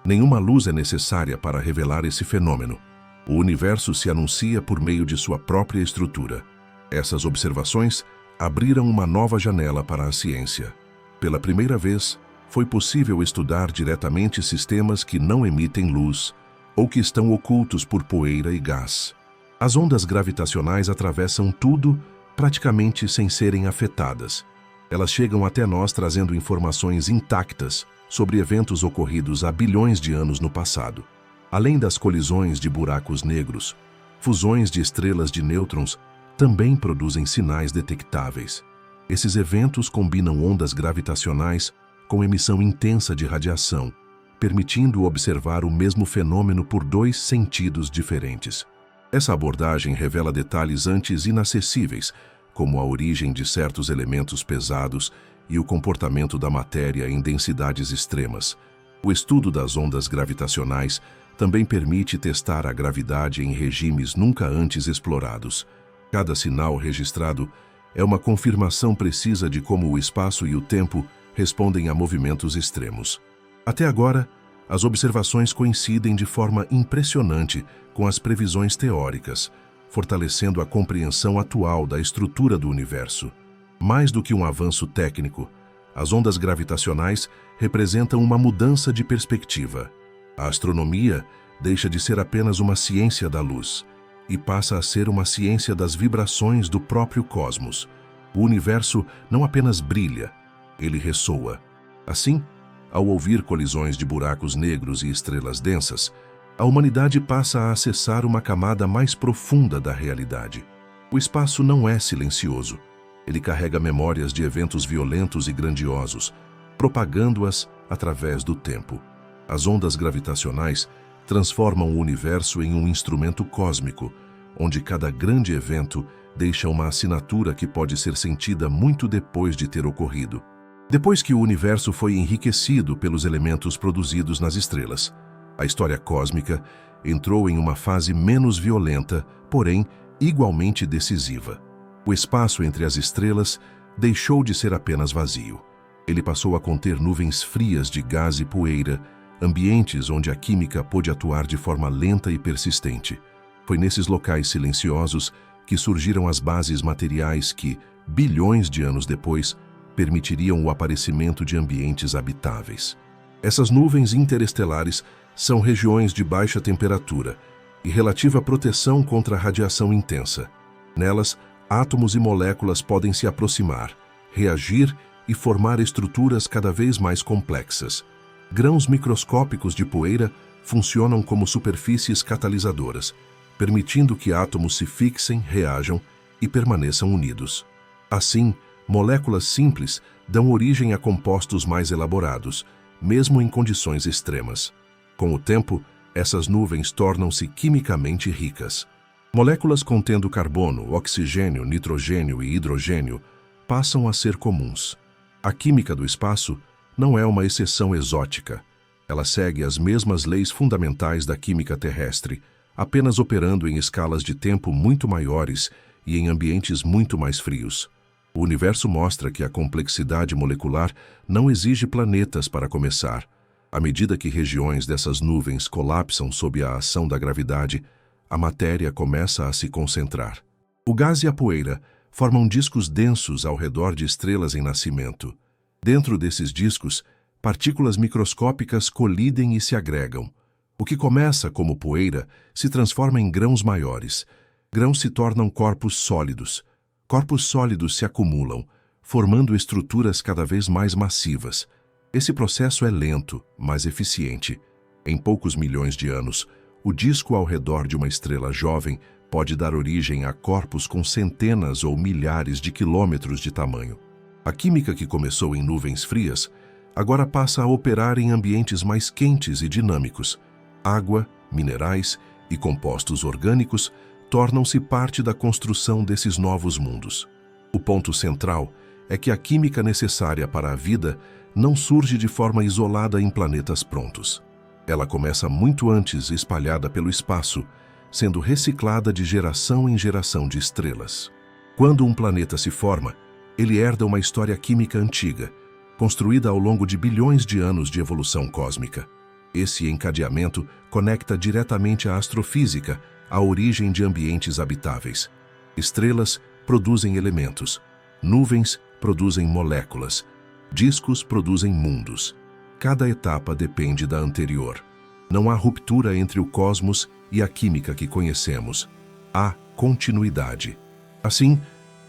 Nenhuma luz é necessária para revelar esse fenômeno. O universo se anuncia por meio de sua própria estrutura. Essas observações abriram uma nova janela para a ciência. Pela primeira vez, foi possível estudar diretamente sistemas que não emitem luz ou que estão ocultos por poeira e gás. As ondas gravitacionais atravessam tudo praticamente sem serem afetadas. Elas chegam até nós trazendo informações intactas sobre eventos ocorridos há bilhões de anos no passado. Além das colisões de buracos negros, fusões de estrelas de nêutrons também produzem sinais detectáveis. Esses eventos combinam ondas gravitacionais com emissão intensa de radiação, permitindo observar o mesmo fenômeno por dois sentidos diferentes. Essa abordagem revela detalhes antes inacessíveis, como a origem de certos elementos pesados e o comportamento da matéria em densidades extremas. O estudo das ondas gravitacionais também permite testar a gravidade em regimes nunca antes explorados. Cada sinal registrado é uma confirmação precisa de como o espaço e o tempo respondem a movimentos extremos. Até agora, as observações coincidem de forma impressionante com as previsões teóricas, fortalecendo a compreensão atual da estrutura do universo. Mais do que um avanço técnico, as ondas gravitacionais representam uma mudança de perspectiva. A astronomia deixa de ser apenas uma ciência da luz e passa a ser uma ciência das vibrações do próprio cosmos. O universo não apenas brilha, ele ressoa. Assim, ao ouvir colisões de buracos negros e estrelas densas, a humanidade passa a acessar uma camada mais profunda da realidade. O espaço não é silencioso. Ele carrega memórias de eventos violentos e grandiosos, propagando-as através do tempo. As ondas gravitacionais transformam o universo em um instrumento cósmico, onde cada grande evento deixa uma assinatura que pode ser sentida muito depois de ter ocorrido. Depois que o universo foi enriquecido pelos elementos produzidos nas estrelas, a história cósmica entrou em uma fase menos violenta, porém igualmente decisiva. O espaço entre as estrelas deixou de ser apenas vazio. Ele passou a conter nuvens frias de gás e poeira, ambientes onde a química pôde atuar de forma lenta e persistente. Foi nesses locais silenciosos que surgiram as bases materiais que, bilhões de anos depois, permitiriam o aparecimento de ambientes habitáveis. Essas nuvens interestelares são regiões de baixa temperatura e relativa proteção contra a radiação intensa. Nelas, átomos e moléculas podem se aproximar, reagir e formar estruturas cada vez mais complexas. Grãos microscópicos de poeira funcionam como superfícies catalisadoras, permitindo que átomos se fixem, reajam e permaneçam unidos. Assim, moléculas simples dão origem a compostos mais elaborados, mesmo em condições extremas. Com o tempo, essas nuvens tornam-se quimicamente ricas. Moléculas contendo carbono, oxigênio, nitrogênio e hidrogênio passam a ser comuns. A química do espaço não é uma exceção exótica. Ela segue as mesmas leis fundamentais da química terrestre, apenas operando em escalas de tempo muito maiores e em ambientes muito mais frios. O universo mostra que a complexidade molecular não exige planetas para começar. À medida que regiões dessas nuvens colapsam sob a ação da gravidade, a matéria começa a se concentrar. O gás e a poeira formam discos densos ao redor de estrelas em nascimento. Dentro desses discos, partículas microscópicas colidem e se agregam. O que começa como poeira se transforma em grãos maiores. Grãos se tornam corpos sólidos. Corpos sólidos se acumulam, formando estruturas cada vez mais massivas. Esse processo é lento, mas eficiente. Em poucos milhões de anos, o disco ao redor de uma estrela jovem pode dar origem a corpos com centenas ou milhares de quilômetros de tamanho. A química que começou em nuvens frias agora passa a operar em ambientes mais quentes e dinâmicos. Água, minerais e compostos orgânicos tornam-se parte da construção desses novos mundos. O ponto central é que a química necessária para a vida não surge de forma isolada em planetas prontos. Ela começa muito antes, espalhada pelo espaço, sendo reciclada de geração em geração de estrelas. Quando um planeta se forma, ele herda uma história química antiga, construída ao longo de bilhões de anos de evolução cósmica. Esse encadeamento conecta diretamente a astrofísica à origem de ambientes habitáveis. Estrelas produzem elementos, nuvens produzem moléculas, discos produzem mundos. Cada etapa depende da anterior. Não há ruptura entre o cosmos e a química que conhecemos. Há continuidade. Assim,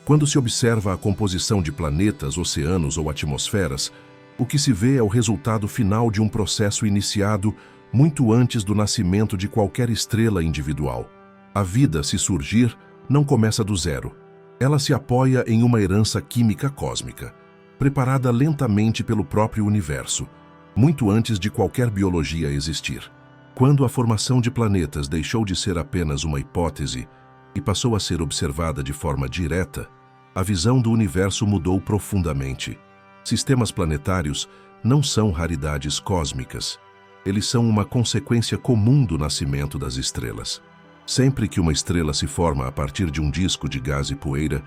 quando se observa a composição de planetas, oceanos ou atmosferas, o que se vê é o resultado final de um processo iniciado muito antes do nascimento de qualquer estrela individual. A vida, se surgir, não começa do zero. Ela se apoia em uma herança química cósmica, preparada lentamente pelo próprio universo, muito antes de qualquer biologia existir. Quando a formação de planetas deixou de ser apenas uma hipótese e passou a ser observada de forma direta, a visão do universo mudou profundamente. Sistemas planetários não são raridades cósmicas. Eles são uma consequência comum do nascimento das estrelas. Sempre que uma estrela se forma a partir de um disco de gás e poeira,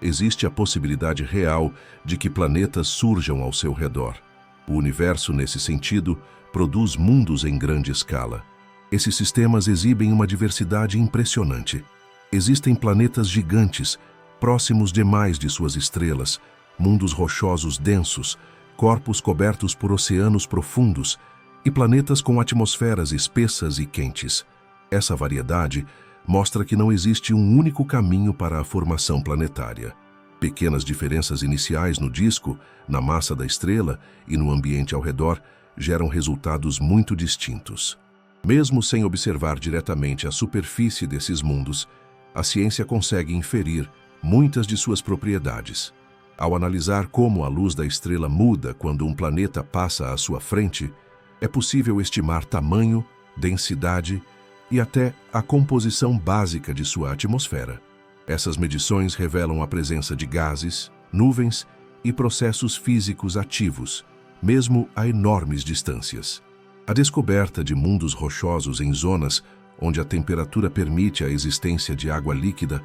existe a possibilidade real de que planetas surjam ao seu redor. O universo, nesse sentido, produz mundos em grande escala. Esses sistemas exibem uma diversidade impressionante. Existem planetas gigantes, próximos demais de suas estrelas, mundos rochosos densos, corpos cobertos por oceanos profundos e planetas com atmosferas espessas e quentes. Essa variedade mostra que não existe um único caminho para a formação planetária. Pequenas diferenças iniciais no disco, na massa da estrela e no ambiente ao redor geram resultados muito distintos. Mesmo sem observar diretamente a superfície desses mundos, a ciência consegue inferir muitas de suas propriedades. Ao analisar como a luz da estrela muda quando um planeta passa à sua frente, é possível estimar tamanho, densidade e até a composição básica de sua atmosfera. Essas medições revelam a presença de gases, nuvens e processos físicos ativos, mesmo a enormes distâncias. A descoberta de mundos rochosos em zonas onde a temperatura permite a existência de água líquida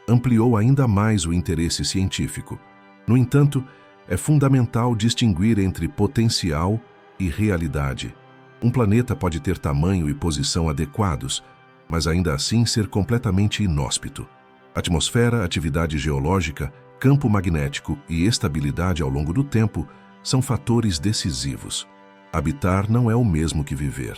ampliou ainda mais o interesse científico. No entanto, é fundamental distinguir entre potencial e realidade. Um planeta pode ter tamanho e posição adequados, mas ainda assim ser completamente inóspito. Atmosfera, atividade geológica campo magnético e estabilidade ao longo do tempo são fatores decisivos. Habitar não é o mesmo que viver.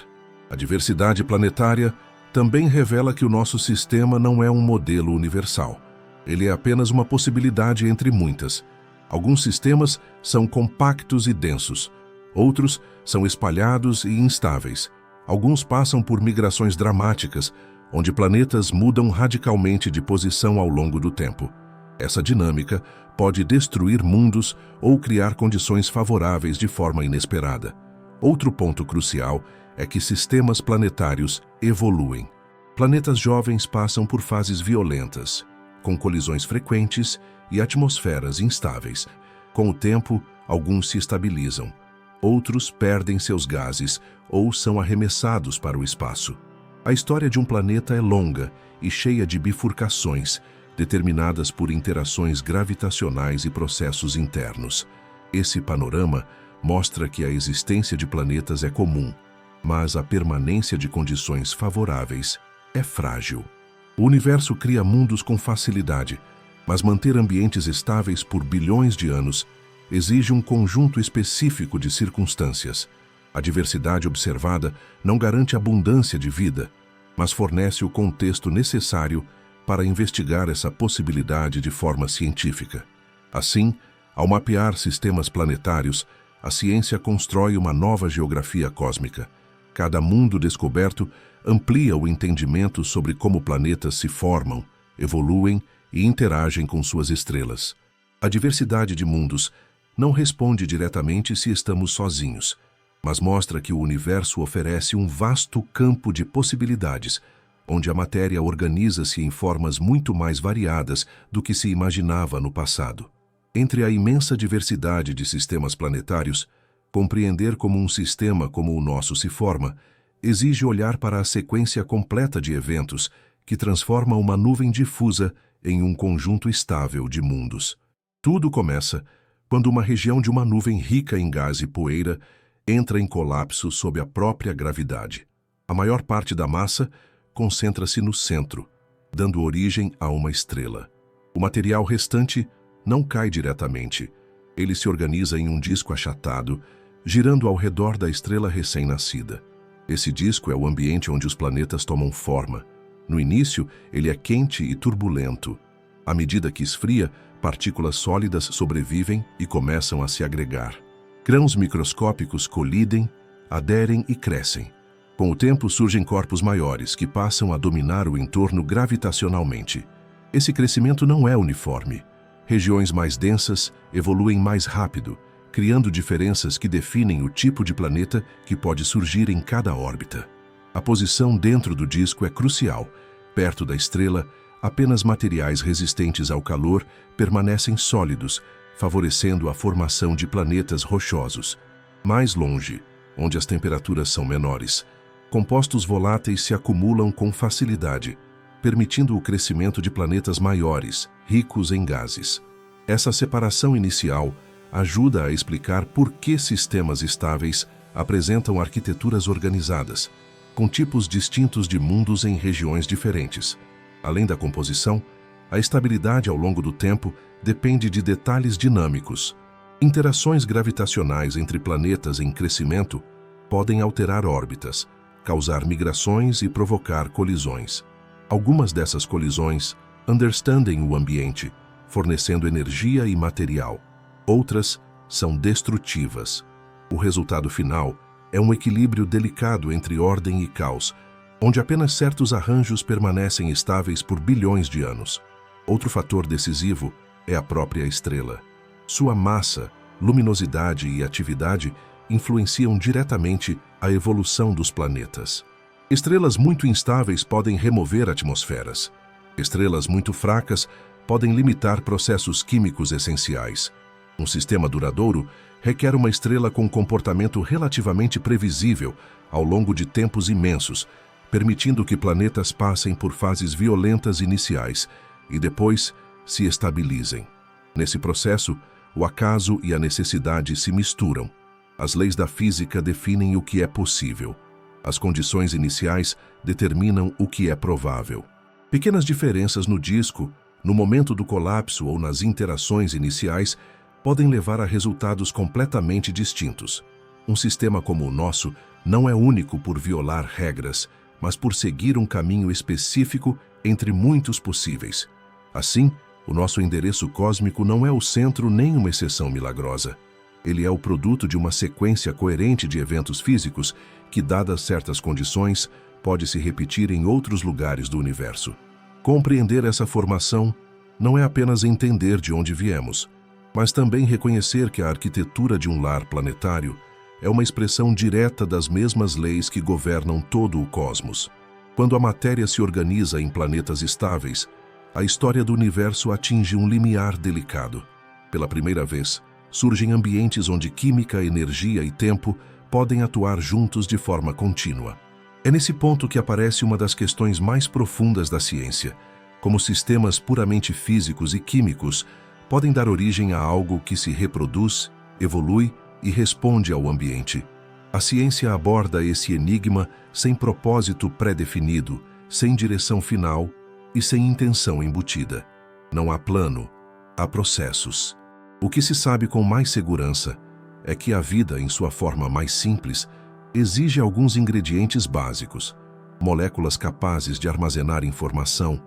A diversidade planetária também revela que o nosso sistema não é um modelo universal. Ele é apenas uma possibilidade entre muitas. Alguns sistemas são compactos e densos, outros são espalhados e instáveis. Alguns passam por migrações dramáticas, onde planetas mudam radicalmente de posição ao longo do tempo. Essa dinâmica pode destruir mundos ou criar condições favoráveis de forma inesperada. Outro ponto crucial é que sistemas planetários evoluem. Planetas jovens passam por fases violentas, com colisões frequentes e atmosferas instáveis. Com o tempo, alguns se estabilizam. Outros perdem seus gases ou são arremessados para o espaço. A história de um planeta é longa e cheia de bifurcações, determinadas por interações gravitacionais e processos internos. Esse panorama mostra que a existência de planetas é comum, mas a permanência de condições favoráveis é frágil. O universo cria mundos com facilidade, mas manter ambientes estáveis por bilhões de anos exige um conjunto específico de circunstâncias. A diversidade observada não garante abundância de vida, mas fornece o contexto necessário para investigar essa possibilidade de forma científica. Assim, ao mapear sistemas planetários, a ciência constrói uma nova geografia cósmica. Cada mundo descoberto amplia o entendimento sobre como planetas se formam, evoluem e interagem com suas estrelas. A diversidade de mundos não responde diretamente se estamos sozinhos, mas mostra que o universo oferece um vasto campo de possibilidades, onde a matéria organiza-se em formas muito mais variadas do que se imaginava no passado. Entre a imensa diversidade de sistemas planetários, compreender como um sistema como o nosso se forma exige olhar para a sequência completa de eventos que transforma uma nuvem difusa em um conjunto estável de mundos. Tudo começa quando uma região de uma nuvem rica em gás e poeira entra em colapso sob a própria gravidade. A maior parte da massa concentra-se no centro, dando origem a uma estrela. O material restante não cai diretamente. Ele se organiza em um disco achatado, girando ao redor da estrela recém-nascida. Esse disco é o ambiente onde os planetas tomam forma. No início, ele é quente e turbulento. À medida que esfria, partículas sólidas sobrevivem e começam a se agregar. Grãos microscópicos colidem, aderem e crescem. Com o tempo surgem corpos maiores que passam a dominar o entorno gravitacionalmente. Esse crescimento não é uniforme. Regiões mais densas evoluem mais rápido, criando diferenças que definem o tipo de planeta que pode surgir em cada órbita. A posição dentro do disco é crucial. Perto da estrela, apenas materiais resistentes ao calor permanecem sólidos, favorecendo a formação de planetas rochosos. Mais longe, onde as temperaturas são menores, compostos voláteis se acumulam com facilidade, permitindo o crescimento de planetas maiores, ricos em gases. Essa separação inicial ajuda a explicar por que sistemas estáveis apresentam arquiteturas organizadas, com tipos distintos de mundos em regiões diferentes. Além da composição, a estabilidade ao longo do tempo depende de detalhes dinâmicos. Interações gravitacionais entre planetas em crescimento podem alterar órbitas, causar migrações e provocar colisões. Algumas dessas colisões understandem o ambiente, fornecendo energia e material. Outras são destrutivas. O resultado final é um equilíbrio delicado entre ordem e caos, onde apenas certos arranjos permanecem estáveis por bilhões de anos. Outro fator decisivo é a própria estrela. Sua massa, luminosidade e atividade influenciam diretamente a evolução dos planetas. Estrelas muito instáveis podem remover atmosferas. Estrelas muito fracas podem limitar processos químicos essenciais. Um sistema duradouro requer uma estrela com comportamento relativamente previsível ao longo de tempos imensos, permitindo que planetas passem por fases violentas iniciais e depois se estabilizem. Nesse processo, o acaso e a necessidade se misturam. As leis da física definem o que é possível. As condições iniciais determinam o que é provável. Pequenas diferenças no disco no momento do colapso ou nas interações iniciais, podem levar a resultados completamente distintos. Um sistema como o nosso não é único por violar regras, mas por seguir um caminho específico entre muitos possíveis. Assim, o nosso endereço cósmico não é o centro nem uma exceção milagrosa. Ele é o produto de uma sequência coerente de eventos físicos que, dadas certas condições, pode se repetir em outros lugares do universo. Compreender essa formação não é apenas entender de onde viemos, mas também reconhecer que a arquitetura de um lar planetário é uma expressão direta das mesmas leis que governam todo o cosmos. Quando a matéria se organiza em planetas estáveis, a história do universo atinge um limiar delicado. Pela primeira vez, surgem ambientes onde química, energia e tempo podem atuar juntos de forma contínua. É nesse ponto que aparece uma das questões mais profundas da ciência: como sistemas puramente físicos e químicos podem dar origem a algo que se reproduz, evolui e responde ao ambiente. A ciência aborda esse enigma sem propósito pré-definido, sem direção final e sem intenção embutida. Não há plano, há processos. O que se sabe com mais segurança é que a vida, em sua forma mais simples, exige alguns ingredientes básicos: moléculas capazes de armazenar informação,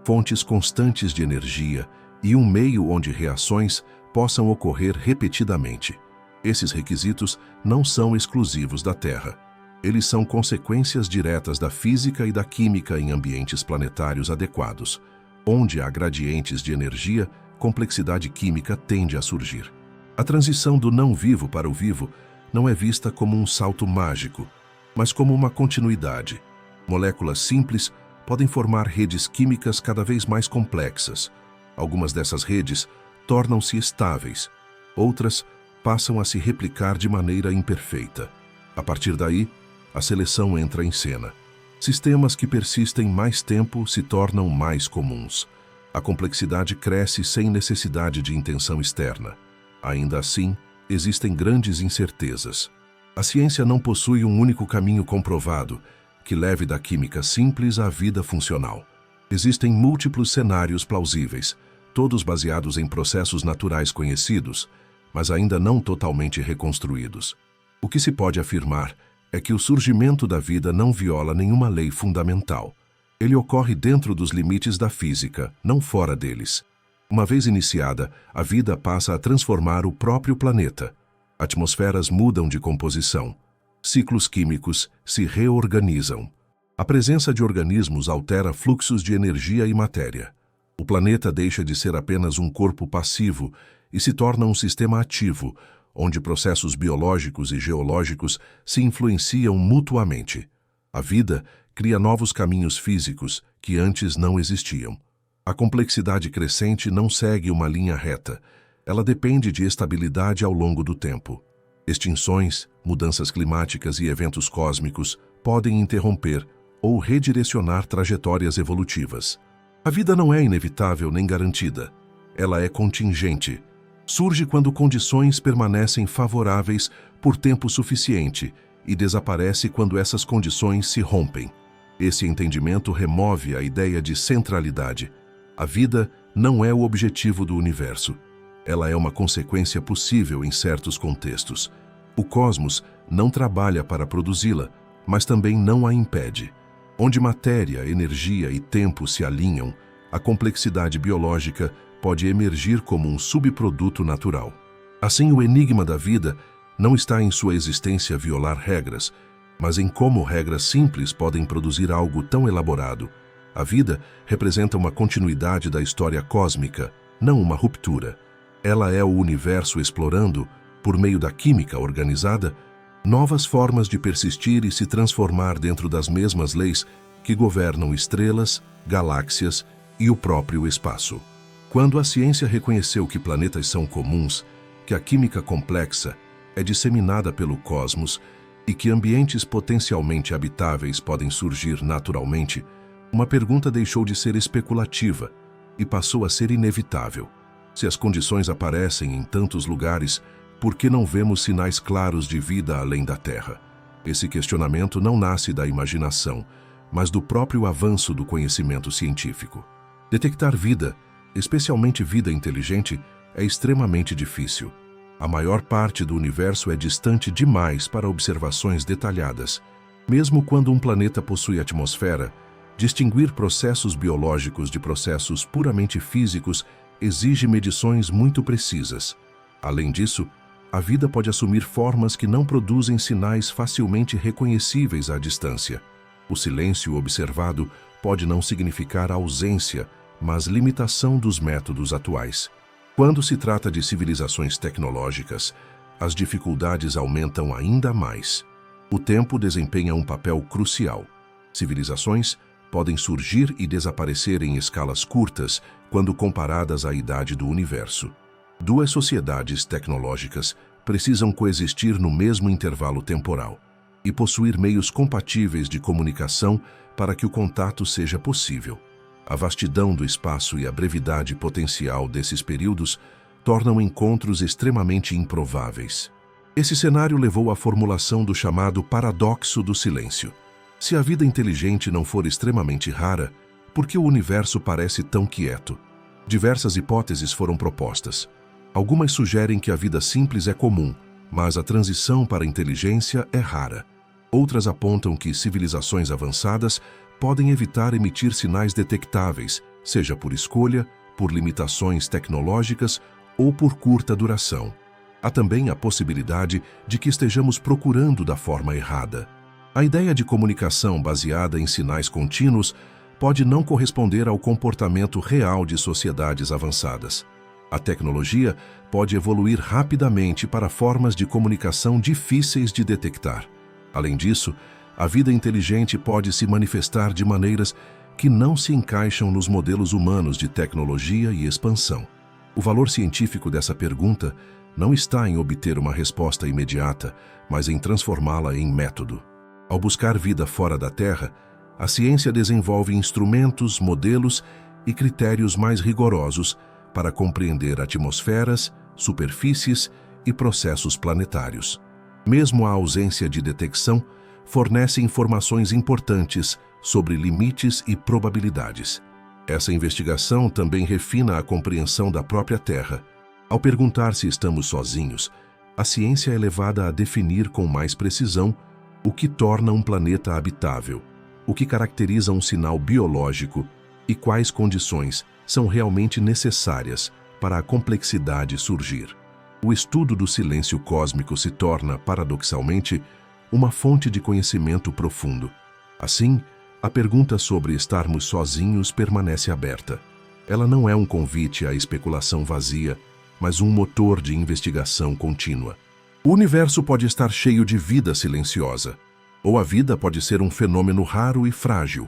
fontes constantes de energia e um meio onde reações possam ocorrer repetidamente. Esses requisitos não são exclusivos da Terra. Eles são consequências diretas da física e da química em ambientes planetários adequados. Onde há gradientes de energia, complexidade química tende a surgir. A transição do não vivo para o vivo não é vista como um salto mágico, mas como uma continuidade. Moléculas simples podem formar redes químicas cada vez mais complexas. Algumas dessas redes tornam-se estáveis, outras passam a se replicar de maneira imperfeita. A partir daí, a seleção entra em cena. Sistemas que persistem mais tempo se tornam mais comuns. A complexidade cresce sem necessidade de intenção externa. Ainda assim, existem grandes incertezas. A ciência não possui um único caminho comprovado que leve da química simples à vida funcional. Existem múltiplos cenários plausíveis, todos baseados em processos naturais conhecidos, mas ainda não totalmente reconstruídos. O que se pode afirmar é que o surgimento da vida não viola nenhuma lei fundamental. Ele ocorre dentro dos limites da física, não fora deles. Uma vez iniciada, a vida passa a transformar o próprio planeta. Atmosferas mudam de composição. Ciclos químicos se reorganizam. A presença de organismos altera fluxos de energia e matéria. O planeta deixa de ser apenas um corpo passivo e se torna um sistema ativo, onde processos biológicos e geológicos se influenciam mutuamente. A vida cria novos caminhos físicos que antes não existiam. A complexidade crescente não segue uma linha reta. Ela depende de estabilidade ao longo do tempo. Extinções, mudanças climáticas e eventos cósmicos podem interromper ou redirecionar trajetórias evolutivas. A vida não é inevitável nem garantida. Ela é contingente. Surge quando condições permanecem favoráveis por tempo suficiente e desaparece quando essas condições se rompem. Esse entendimento remove a ideia de centralidade. A vida não é o objetivo do universo. Ela é uma consequência possível em certos contextos. O cosmos não trabalha para produzi-la, mas também não a impede. Onde matéria, energia e tempo se alinham, a complexidade biológica pode emergir como um subproduto natural. Assim, o enigma da vida não está em sua existência violar regras, mas em como regras simples podem produzir algo tão elaborado. A vida representa uma continuidade da história cósmica, não uma ruptura. Ela é o universo explorando, por meio da química organizada, novas formas de persistir e se transformar dentro das mesmas leis que governam estrelas, galáxias e o próprio espaço. Quando a ciência reconheceu que planetas são comuns, que a química complexa é disseminada pelo cosmos e que ambientes potencialmente habitáveis podem surgir naturalmente, uma pergunta deixou de ser especulativa e passou a ser inevitável. Se as condições aparecem em tantos lugares, por que não vemos sinais claros de vida além da Terra? Esse questionamento não nasce da imaginação, mas do próprio avanço do conhecimento científico. Detectar vida especialmente vida inteligente, é extremamente difícil. A maior parte do universo é distante demais para observações detalhadas. Mesmo quando um planeta possui atmosfera, distinguir processos biológicos de processos puramente físicos exige medições muito precisas. Além disso, a vida pode assumir formas que não produzem sinais facilmente reconhecíveis à distância. O silêncio observado pode não significar ausência, mas limitação dos métodos atuais. Quando se trata de civilizações tecnológicas, as dificuldades aumentam ainda mais. O tempo desempenha um papel crucial. Civilizações podem surgir e desaparecer em escalas curtas quando comparadas à idade do universo. Duas sociedades tecnológicas precisam coexistir no mesmo intervalo temporal e possuir meios compatíveis de comunicação para que o contato seja possível. A vastidão do espaço e a brevidade potencial desses períodos tornam encontros extremamente improváveis. Esse cenário levou à formulação do chamado paradoxo do silêncio. Se a vida inteligente não for extremamente rara, por que o universo parece tão quieto? Diversas hipóteses foram propostas. Algumas sugerem que a vida simples é comum, mas a transição para a inteligência é rara. Outras apontam que civilizações avançadas podem evitar emitir sinais detectáveis, seja por escolha, por limitações tecnológicas ou por curta duração. Há também a possibilidade de que estejamos procurando da forma errada. A ideia de comunicação baseada em sinais contínuos pode não corresponder ao comportamento real de sociedades avançadas. A tecnologia pode evoluir rapidamente para formas de comunicação difíceis de detectar. Além disso, a vida inteligente pode se manifestar de maneiras que não se encaixam nos modelos humanos de tecnologia e expansão. O valor científico dessa pergunta não está em obter uma resposta imediata, mas em transformá-la em método. Ao buscar vida fora da Terra, a ciência desenvolve instrumentos, modelos e critérios mais rigorosos para compreender atmosferas, superfícies e processos planetários. Mesmo a ausência de detecção fornece informações importantes sobre limites e probabilidades. Essa investigação também refina a compreensão da própria Terra. Ao perguntar se estamos sozinhos, a ciência é levada a definir com mais precisão o que torna um planeta habitável, o que caracteriza um sinal biológico e quais condições são realmente necessárias para a complexidade surgir. O estudo do silêncio cósmico se torna, paradoxalmente, uma fonte de conhecimento profundo. Assim, a pergunta sobre estarmos sozinhos permanece aberta. Ela não é um convite à especulação vazia, mas um motor de investigação contínua. O universo pode estar cheio de vida silenciosa, ou a vida pode ser um fenômeno raro e frágil.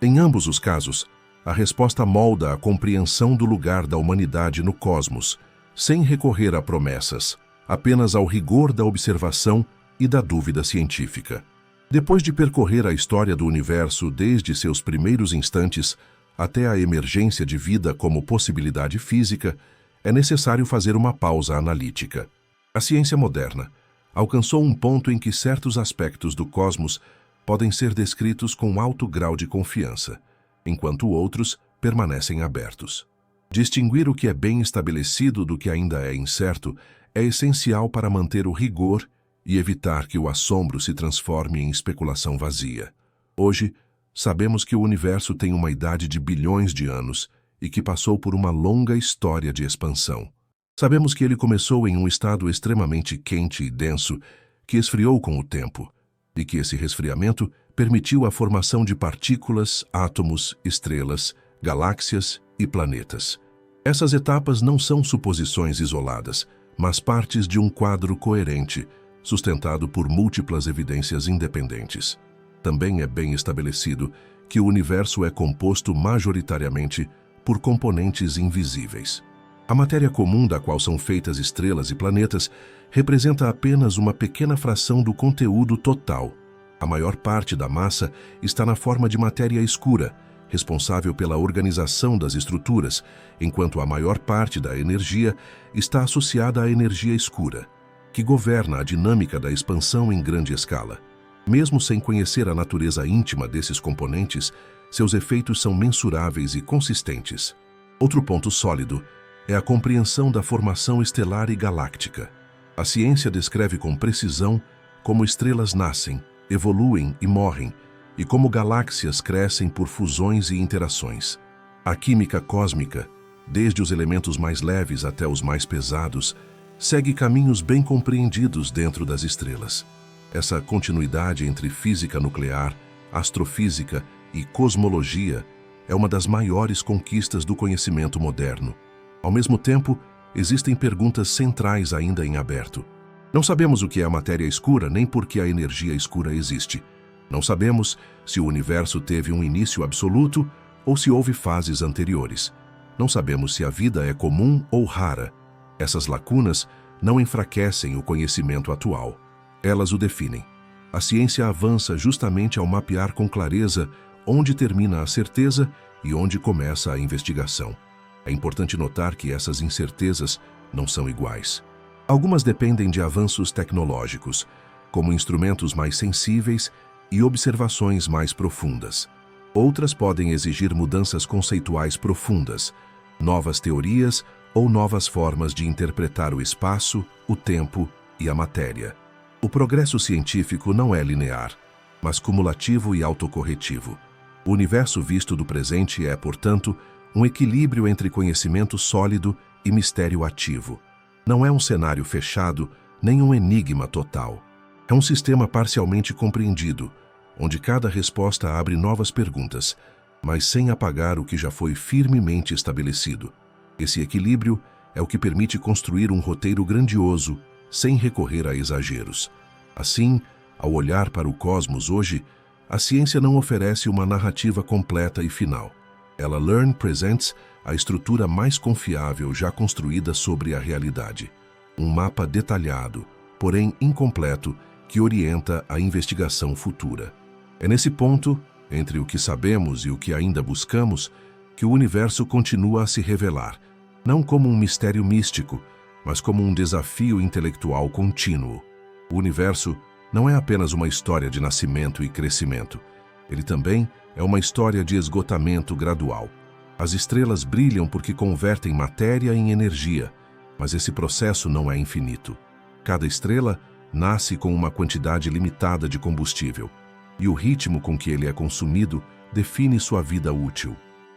Em ambos os casos, a resposta molda a compreensão do lugar da humanidade no cosmos, sem recorrer a promessas, apenas ao rigor da observação e da dúvida científica. Depois de percorrer a história do universo desde seus primeiros instantes até a emergência de vida como possibilidade física, é necessário fazer uma pausa analítica. A ciência moderna alcançou um ponto em que certos aspectos do cosmos podem ser descritos com alto grau de confiança, enquanto outros permanecem abertos. Distinguir o que é bem estabelecido do que ainda é incerto é essencial para manter o rigor e evitar que o assombro se transforme em especulação vazia. Hoje, sabemos que o universo tem uma idade de bilhões de anos e que passou por uma longa história de expansão. Sabemos que ele começou em um estado extremamente quente e denso, que esfriou com o tempo, e que esse resfriamento permitiu a formação de partículas, átomos, estrelas, galáxias e planetas. Essas etapas não são suposições isoladas, mas partes de um quadro coerente, sustentado por múltiplas evidências independentes. Também é bem estabelecido que o universo é composto majoritariamente por componentes invisíveis. A matéria comum da qual são feitas estrelas e planetas representa apenas uma pequena fração do conteúdo total. A maior parte da massa está na forma de matéria escura, responsável pela organização das estruturas, enquanto a maior parte da energia está associada à energia escura, que governa a dinâmica da expansão em grande escala. Mesmo sem conhecer a natureza íntima desses componentes, seus efeitos são mensuráveis e consistentes. Outro ponto sólido é a compreensão da formação estelar e galáctica. A ciência descreve com precisão como estrelas nascem, evoluem e morrem, e como galáxias crescem por fusões e interações. A química cósmica, desde os elementos mais leves até os mais pesados, segue caminhos bem compreendidos dentro das estrelas. Essa continuidade entre física nuclear, astrofísica e cosmologia é uma das maiores conquistas do conhecimento moderno. Ao mesmo tempo, existem perguntas centrais ainda em aberto. Não sabemos o que é a matéria escura nem por que a energia escura existe. Não sabemos se o universo teve um início absoluto ou se houve fases anteriores. Não sabemos se a vida é comum ou rara. Essas lacunas não enfraquecem o conhecimento atual. Elas o definem. A ciência avança justamente ao mapear com clareza onde termina a certeza e onde começa a investigação. É importante notar que essas incertezas não são iguais. Algumas dependem de avanços tecnológicos, como instrumentos mais sensíveis e observações mais profundas. Outras podem exigir mudanças conceituais profundas, novas teorias ou novas formas de interpretar o espaço, o tempo e a matéria. O progresso científico não é linear, mas cumulativo e autocorretivo. O universo visto do presente é, portanto, um equilíbrio entre conhecimento sólido e mistério ativo. Não é um cenário fechado, nem um enigma total. É um sistema parcialmente compreendido, onde cada resposta abre novas perguntas, mas sem apagar o que já foi firmemente estabelecido. Esse equilíbrio é o que permite construir um roteiro grandioso, sem recorrer a exageros. Assim, ao olhar para o cosmos hoje, a ciência não oferece uma narrativa completa e final. Ela presents a estrutura mais confiável já construída sobre a realidade. Um mapa detalhado, porém incompleto, que orienta a investigação futura. É nesse ponto, entre o que sabemos e o que ainda buscamos, que o universo continua a se revelar, não como um mistério místico, mas como um desafio intelectual contínuo. O universo não é apenas uma história de nascimento e crescimento. Ele também é uma história de esgotamento gradual. As estrelas brilham porque convertem matéria em energia, mas esse processo não é infinito. Cada estrela nasce com uma quantidade limitada de combustível, e o ritmo com que ele é consumido define sua vida útil.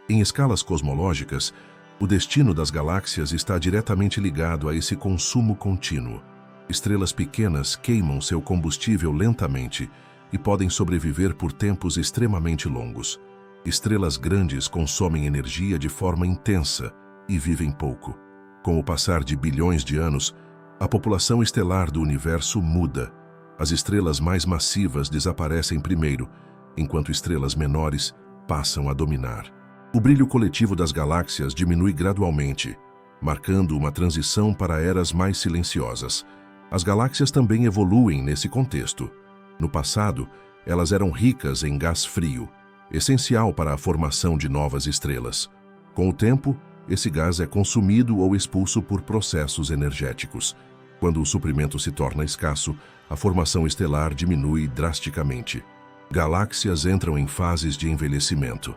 Em escalas cosmológicas, o destino das galáxias está diretamente ligado a esse consumo contínuo. Estrelas pequenas queimam seu combustível lentamente e podem sobreviver por tempos extremamente longos. Estrelas grandes consomem energia de forma intensa e vivem pouco. Com o passar de bilhões de anos, a população estelar do universo muda. As estrelas mais massivas desaparecem primeiro, enquanto estrelas menores passam a dominar. O brilho coletivo das galáxias diminui gradualmente, marcando uma transição para eras mais silenciosas. As galáxias também evoluem nesse contexto. No passado, elas eram ricas em gás frio, essencial para a formação de novas estrelas. Com o tempo, esse gás é consumido ou expulso por processos energéticos. Quando o suprimento se torna escasso, a formação estelar diminui drasticamente. Galáxias entram em fases de envelhecimento,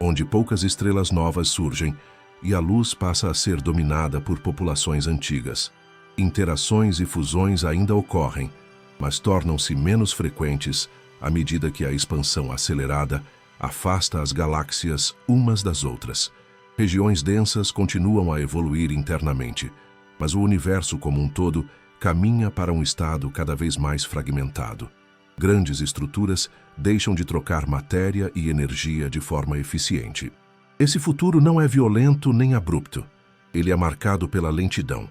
onde poucas estrelas novas surgem e a luz passa a ser dominada por populações antigas. Interações e fusões ainda ocorrem, mas tornam-se menos frequentes à medida que a expansão acelerada afasta as galáxias umas das outras. Regiões densas continuam a evoluir internamente, mas o universo como um todo caminha para um estado cada vez mais fragmentado. Grandes estruturas deixam de trocar matéria e energia de forma eficiente. Esse futuro não é violento nem abrupto. Ele é marcado pela lentidão.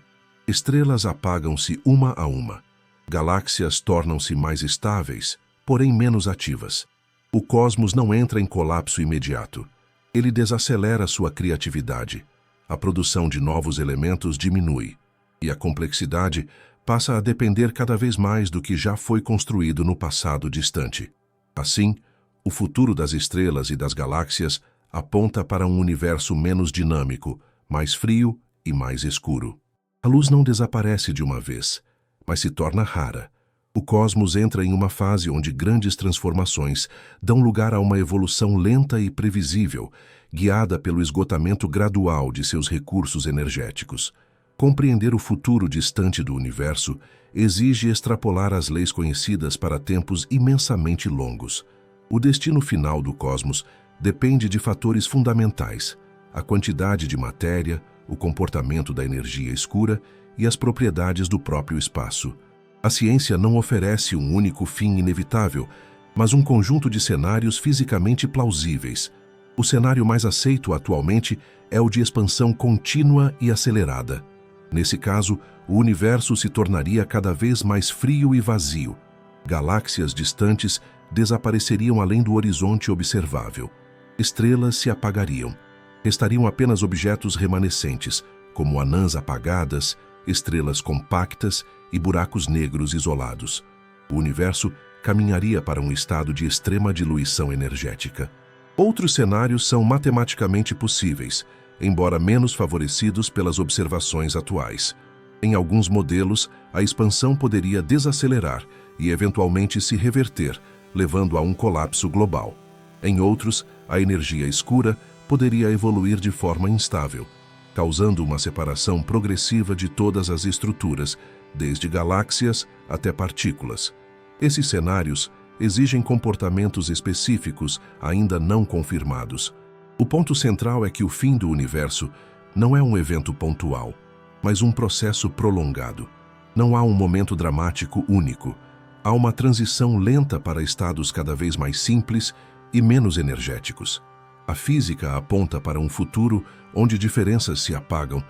Estrelas apagam-se uma a uma. Galáxias tornam-se mais estáveis, porém menos ativas. O cosmos não entra em colapso imediato. Ele desacelera sua criatividade. A produção de novos elementos diminui, e a complexidade passa a depender cada vez mais do que já foi construído no passado distante. Assim, o futuro das estrelas e das galáxias aponta para um universo menos dinâmico, mais frio e mais escuro. A luz não desaparece de uma vez, mas se torna rara. O cosmos entra em uma fase onde grandes transformações dão lugar a uma evolução lenta e previsível, guiada pelo esgotamento gradual de seus recursos energéticos. Compreender o futuro distante do universo exige extrapolar as leis conhecidas para tempos imensamente longos. O destino final do cosmos depende de fatores fundamentais: a quantidade de matéria, o comportamento da energia escura e as propriedades do próprio espaço. A ciência não oferece um único fim inevitável, mas um conjunto de cenários fisicamente plausíveis. O cenário mais aceito atualmente é o de expansão contínua e acelerada. Nesse caso, o universo se tornaria cada vez mais frio e vazio. Galáxias distantes desapareceriam além do horizonte observável. Estrelas se apagariam. Restariam apenas objetos remanescentes, como anãs apagadas, estrelas compactas e buracos negros isolados. O universo caminharia para um estado de extrema diluição energética. Outros cenários são matematicamente possíveis, embora menos favorecidos pelas observações atuais. Em alguns modelos, a expansão poderia desacelerar e eventualmente se reverter, levando a um colapso global. Em outros, a energia escura poderia evoluir de forma instável, causando uma separação progressiva de todas as estruturas, desde galáxias até partículas. Esses cenários exigem comportamentos específicos ainda não confirmados. O ponto central é que o fim do universo não é um evento pontual, mas um processo prolongado. Não há um momento dramático único. Há uma transição lenta para estados cada vez mais simples e menos energéticos. A física aponta para um futuro onde diferenças se apagam,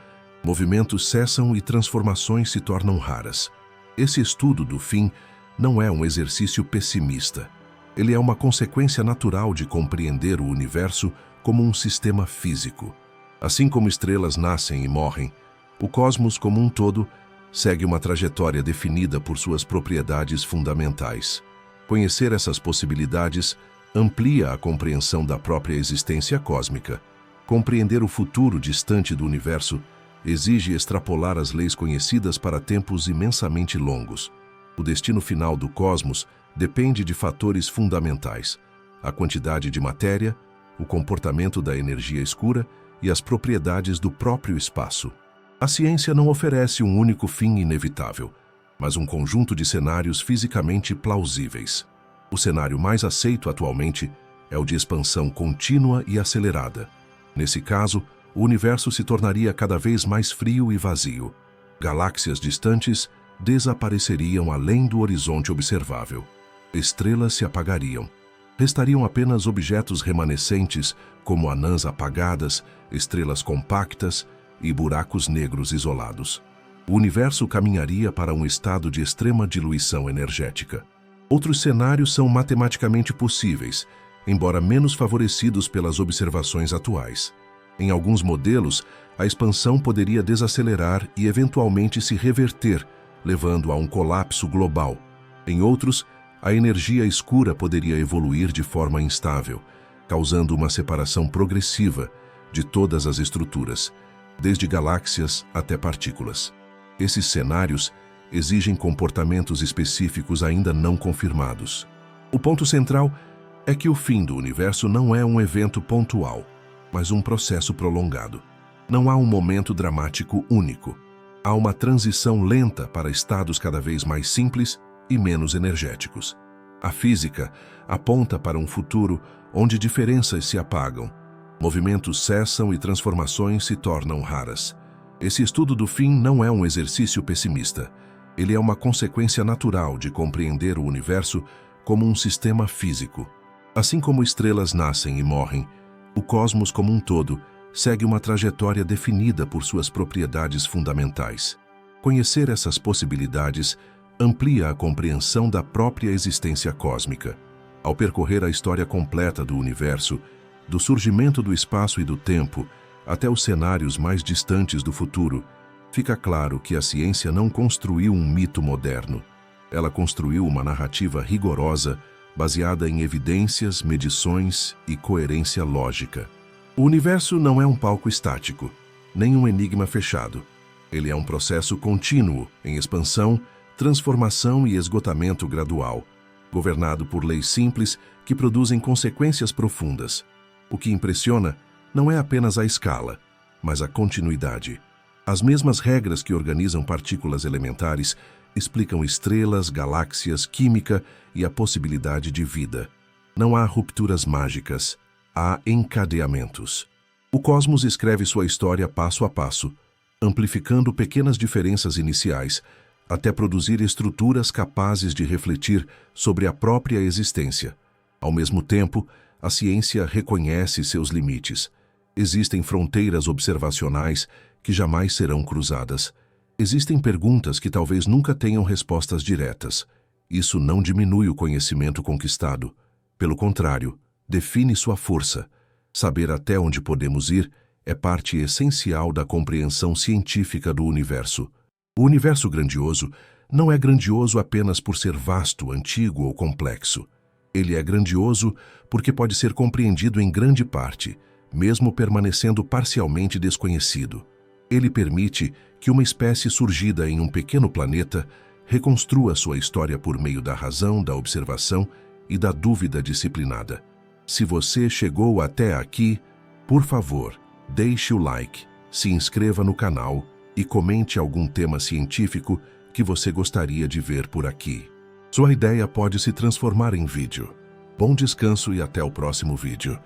movimentos cessam e transformações se tornam raras. Esse estudo do fim não é um exercício pessimista. Ele é uma consequência natural de compreender o universo como um sistema físico. Assim como estrelas nascem e morrem, o cosmos como um todo segue uma trajetória definida por suas propriedades fundamentais. Conhecer essas possibilidades amplia a compreensão da própria existência cósmica. Compreender o futuro distante do universo exige extrapolar as leis conhecidas para tempos imensamente longos. O destino final do cosmos depende de fatores fundamentais: a quantidade de matéria, o comportamento da energia escura e as propriedades do próprio espaço. A ciência não oferece um único fim inevitável, mas um conjunto de cenários fisicamente plausíveis. O cenário mais aceito atualmente é o de expansão contínua e acelerada. Nesse caso, o universo se tornaria cada vez mais frio e vazio. Galáxias distantes desapareceriam além do horizonte observável. Estrelas se apagariam. Restariam apenas objetos remanescentes, como anãs apagadas, estrelas compactas e buracos negros isolados. O universo caminharia para um estado de extrema diluição energética. Outros cenários são matematicamente possíveis, embora menos favorecidos pelas observações atuais. Em alguns modelos, a expansão poderia desacelerar e eventualmente se reverter, levando a um colapso global. Em outros, a energia escura poderia evoluir de forma instável, causando uma separação progressiva de todas as estruturas, desde galáxias até partículas. Esses cenários exigem comportamentos específicos ainda não confirmados. O ponto central é que o fim do universo não é um evento pontual, mas um processo prolongado. Não há um momento dramático único. Há uma transição lenta para estados cada vez mais simples e menos energéticos. A física aponta para um futuro onde diferenças se apagam, movimentos cessam e transformações se tornam raras. Esse estudo do fim não é um exercício pessimista. Ele é uma consequência natural de compreender o universo como um sistema físico. Assim como estrelas nascem e morrem, o cosmos como um todo segue uma trajetória definida por suas propriedades fundamentais. Conhecer essas possibilidades amplia a compreensão da própria existência cósmica. Ao percorrer a história completa do universo, do surgimento do espaço e do tempo até os cenários mais distantes do futuro, fica claro que a ciência não construiu um mito moderno. Ela construiu uma narrativa rigorosa, baseada em evidências, medições e coerência lógica. O universo não é um palco estático, nem um enigma fechado. Ele é um processo contínuo, em expansão, transformação e esgotamento gradual, governado por leis simples que produzem consequências profundas. O que impressiona não é apenas a escala, mas a continuidade. As mesmas regras que organizam partículas elementares explicam estrelas, galáxias, química e a possibilidade de vida. Não há rupturas mágicas, há encadeamentos. O cosmos escreve sua história passo a passo, amplificando pequenas diferenças iniciais, até produzir estruturas capazes de refletir sobre a própria existência. Ao mesmo tempo, a ciência reconhece seus limites. Existem fronteiras observacionais que jamais serão cruzadas. Existem perguntas que talvez nunca tenham respostas diretas. Isso não diminui o conhecimento conquistado. Pelo contrário, define sua força. Saber até onde podemos ir é parte essencial da compreensão científica do universo. O universo grandioso não é grandioso apenas por ser vasto, antigo ou complexo. Ele é grandioso porque pode ser compreendido em grande parte, mesmo permanecendo parcialmente desconhecido. Ele permite que uma espécie surgida em um pequeno planeta reconstrua sua história por meio da razão, da observação e da dúvida disciplinada. Se você chegou até aqui, por favor, deixe o like, se inscreva no canal e comente algum tema científico que você gostaria de ver por aqui. Sua ideia pode se transformar em vídeo. Bom descanso e até o próximo vídeo.